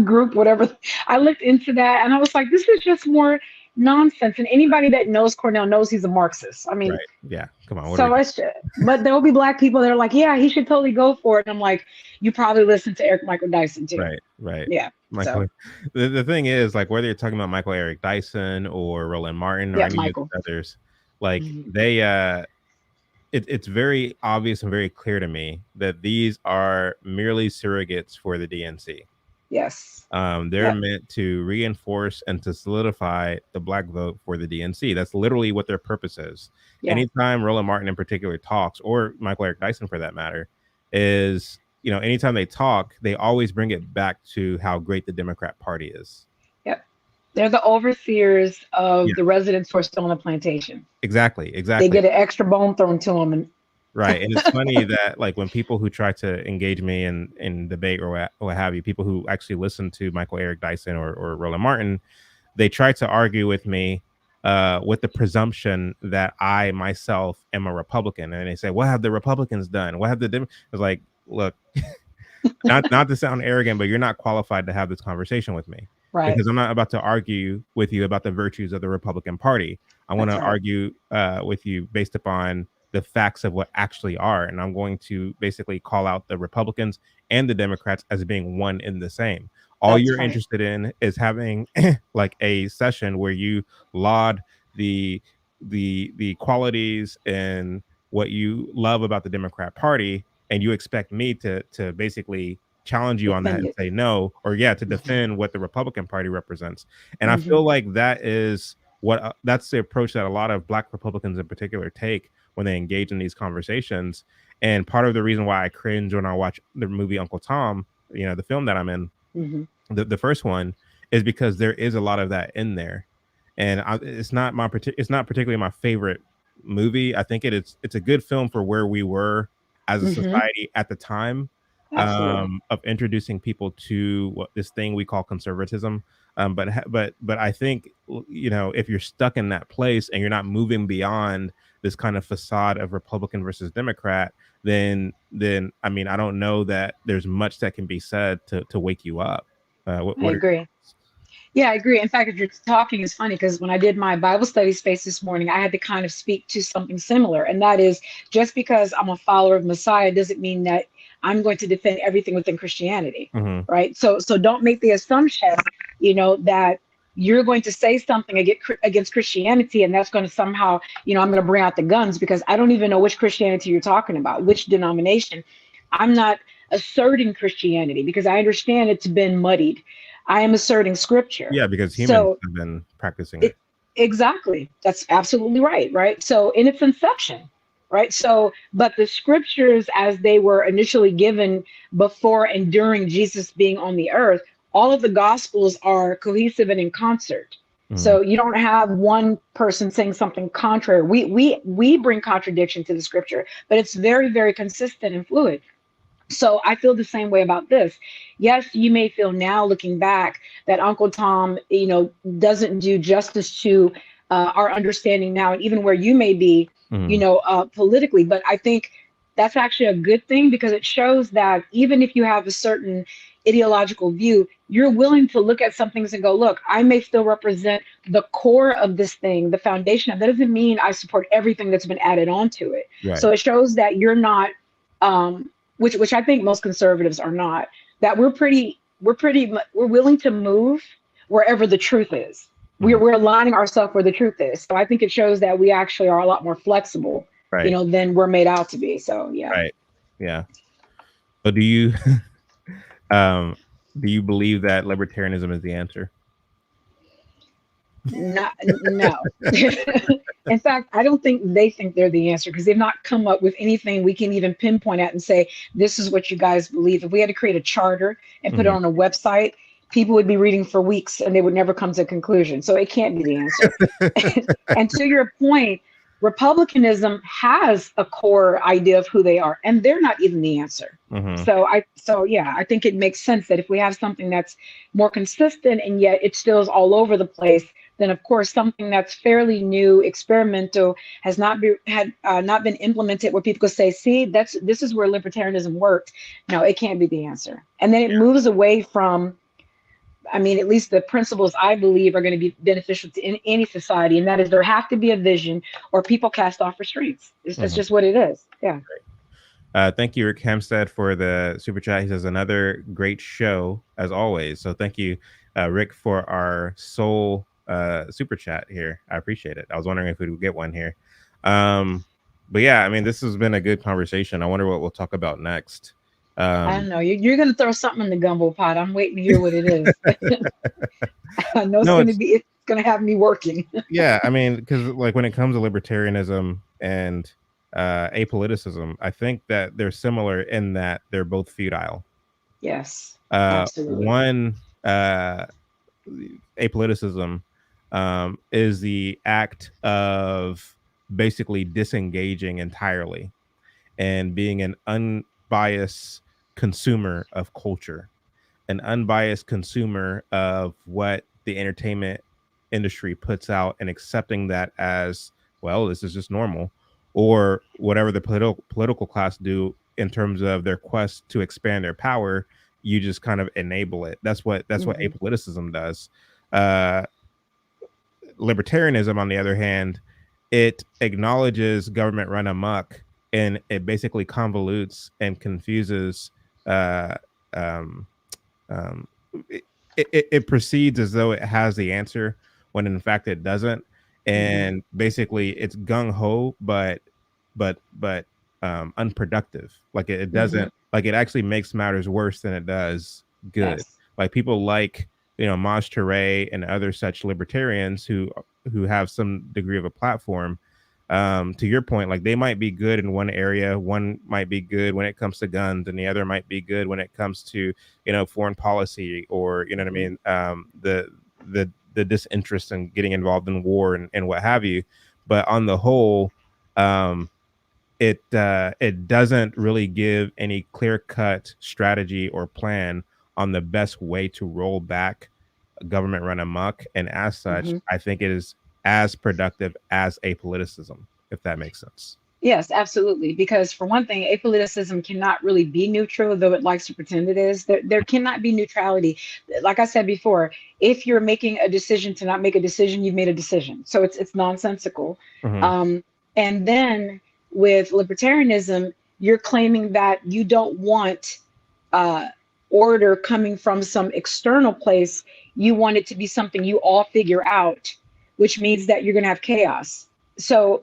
group, whatever. I looked into that and I was like, this is just more nonsense. And anybody that knows Cornel knows he's a Marxist. I mean, right. Yeah, come on. But there will be black people that are like, yeah, he should totally go for it. And I'm like, you probably listen to Michael Dyson too. Right. Yeah. Michael, so. The thing is, like, whether you're talking about Michael Eric Dyson or Roland Martin or any of the others, like they it's very obvious and very clear to me that these are merely surrogates for the DNC. Yes. They're meant to reinforce and to solidify the black vote for the DNC. That's literally what their purpose is. Yeah. Anytime Roland Martin in particular talks, or Michael Eric Dyson for that matter, is, anytime they talk, they always bring it back to how great the Democrat Party is. Yep. They're the overseers of the residents who are still on the plantation. Exactly. They get an extra bone thrown to them. And right. And it's funny that, like, when people who try to engage me in debate or what have you, people who actually listen to Michael Eric Dyson or Roland Martin, they try to argue with me with the presumption that I myself am a Republican. And they say, what have the Republicans done? What have the Democrats? I was like, look, not to sound arrogant, but you're not qualified to have this conversation with me. Right. Because I'm not about to argue with you about the virtues of the Republican Party. I want to argue with you based upon the facts of what actually are. And I'm going to basically call out the Republicans and the Democrats as being one in the same. All you're interested in is having like a session where you laud the qualities and what you love about the Democrat Party, and you expect me to basically challenge you on that and say no, or to defend what the Republican Party represents. And I feel like that is that's the approach that a lot of black Republicans in particular take when they engage in these conversations. And part of the reason why I cringe when I watch the movie Uncle Tom, the film that I'm in, the first one, is because there is a lot of that in there. And it's not particularly my favorite movie. I think it's a good film for where we were as a society at the time, of introducing people to this thing we call conservatism. But I think, if you're stuck in that place and you're not moving beyond this kind of facade of Republican versus Democrat, then I mean, I don't know that there's much that can be said to wake you up. I agree. Yeah, I agree. In fact, if you're talking, it's funny because when I did my Bible study space this morning, I had to kind of speak to something similar. And that is, just because I'm a follower of Messiah doesn't mean that I'm going to defend everything within Christianity, Mhm. right? So don't make the assumption, that you're going to say something against Christianity, and that's going to somehow, I'm going to bring out the guns, because I don't even know which Christianity you're talking about, which denomination. I'm not asserting Christianity because I understand it's been muddied. I am asserting scripture. Yeah, because humans So have been practicing it. exactly, that's absolutely right, right? So in its inception, right? So, but the scriptures as they were initially given before and during Jesus being on the earth, all of the gospels are cohesive and in concert. Mhm. So you don't have one person saying something contrary. We bring contradiction to the scripture, but it's very, very consistent and fluid. So I feel the same way about this. Yes, you may feel now looking back that Uncle Tom, doesn't do justice to our understanding now, and even where you may be, Mhm. politically. But I think that's actually a good thing, because it shows that even if you have a certain ideological view, you're willing to look at some things and go, look, I may still represent the core of this thing, the foundation. That doesn't mean I support everything that's been added onto it. Right. So it shows that you're not. Which I think most conservatives are not, that we're willing to move wherever the truth is. We're Mhm. we're aligning ourselves where the truth is. So I think it shows that we actually are a lot more flexible, Right. than we're made out to be. So yeah. Right. Yeah. So do you um do you believe that libertarianism is the answer? Not, no. In fact, I don't think they think they're the answer, because they've not come up with anything we can even pinpoint at and say, this is what you guys believe. If we had to create a charter and put it Mhm. on a website, people would be reading for weeks and they would never come to a conclusion. So it can't be the answer. And to your point, Republicanism has a core idea of who they are, and they're not even the answer. Mhm. So yeah, I think it makes sense that if we have something that's more consistent and yet it still is all over the place, then of course something that's fairly new, experimental, has not been implemented, where people could say, see, this is where libertarianism worked. No, it can't be the answer. And then it moves away from, I mean, at least the principles I believe are going to be beneficial to any society, and that is there have to be a vision, or people cast off restraints. It's Mhm. just what it is. Yeah. Thank you, Rick Hempstead, for the super chat. He says another great show as always. So thank you, Rick, for our sole super chat here. I appreciate it. I was wondering if we would get one here. But yeah, I mean, this has been a good conversation. I wonder what we'll talk about next. I don't know. You're going to throw something in the gumbo pot. I'm waiting to hear what it is. I know No, it's going to have me working. yeah, I mean, because like when it comes to libertarianism and apoliticism, I think that they're similar in that they're both futile. Yes, absolutely. One apoliticism is the act of basically disengaging entirely and being an unbiased consumer of culture, an unbiased consumer of what the entertainment industry puts out, and accepting that as, well, this is just normal, or whatever the political class do in terms of their quest to expand their power, you just kind of enable it. That's what Hmm. apoliticism does. uh Libertarianism, on the other hand, it acknowledges government run amok, and it basically convolutes and confuses. Uh, um, um, it, it proceeds as though it has the answer when in fact it doesn't, Hmm. and basically it's gung ho, but unproductive. Like it Hmm. doesn't, like it actually makes matters worse than it does good. Yes. Like people like Maj Touré and other such libertarians who have some degree of a platform. To your point, like they might be good in one area, one might be good when it comes to guns, and the other might be good when it comes to foreign policy, or what I Hmm. mean, the disinterest in getting involved in war and what have you. But on the whole, um, it doesn't really give any clear cut strategy or plan on the best way to roll back government run amok, and as such, Hmm. I think it is as productive as apoliticism, if that makes sense. Yes, absolutely. Because for one thing, apoliticism cannot really be neutral, though it likes to pretend it is. There cannot be neutrality. Like I said before, if you're making a decision to not make a decision, you've made a decision. So it's nonsensical. Mhm. And then with libertarianism, you're claiming that you don't want uh, order coming from some external place. You want it to be something you all figure out, which means that you're going to have chaos. So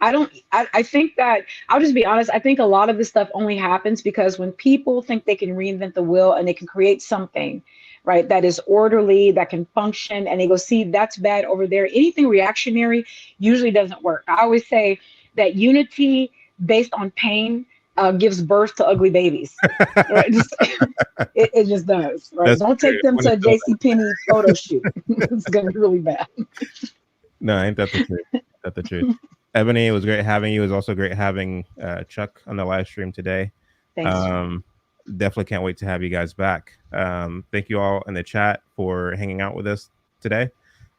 I think that I'll just be honest. I think a lot of this stuff only happens because when people think they can reinvent the wheel and they can create something, right, that is orderly, that can function, and they go, see, that's bad over there. Anything reactionary usually doesn't work. I always say that unity based on pain gives birth to ugly babies. Right? It just does. Right? That's Don't true. take them When to a it's still- JCPenney photo shoot. It's gonna be really bad. No, ain't that the truth? That's the truth. Ebony, it was great having you. It was also great having Chuck on the live stream today. Thanks. Definitely can't wait to have you guys back. Thank you all in the chat for hanging out with us today.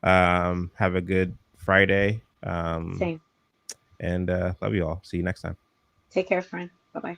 Have a good Friday. Same. And love you all. See you next time. Take care, friend. Bye bye.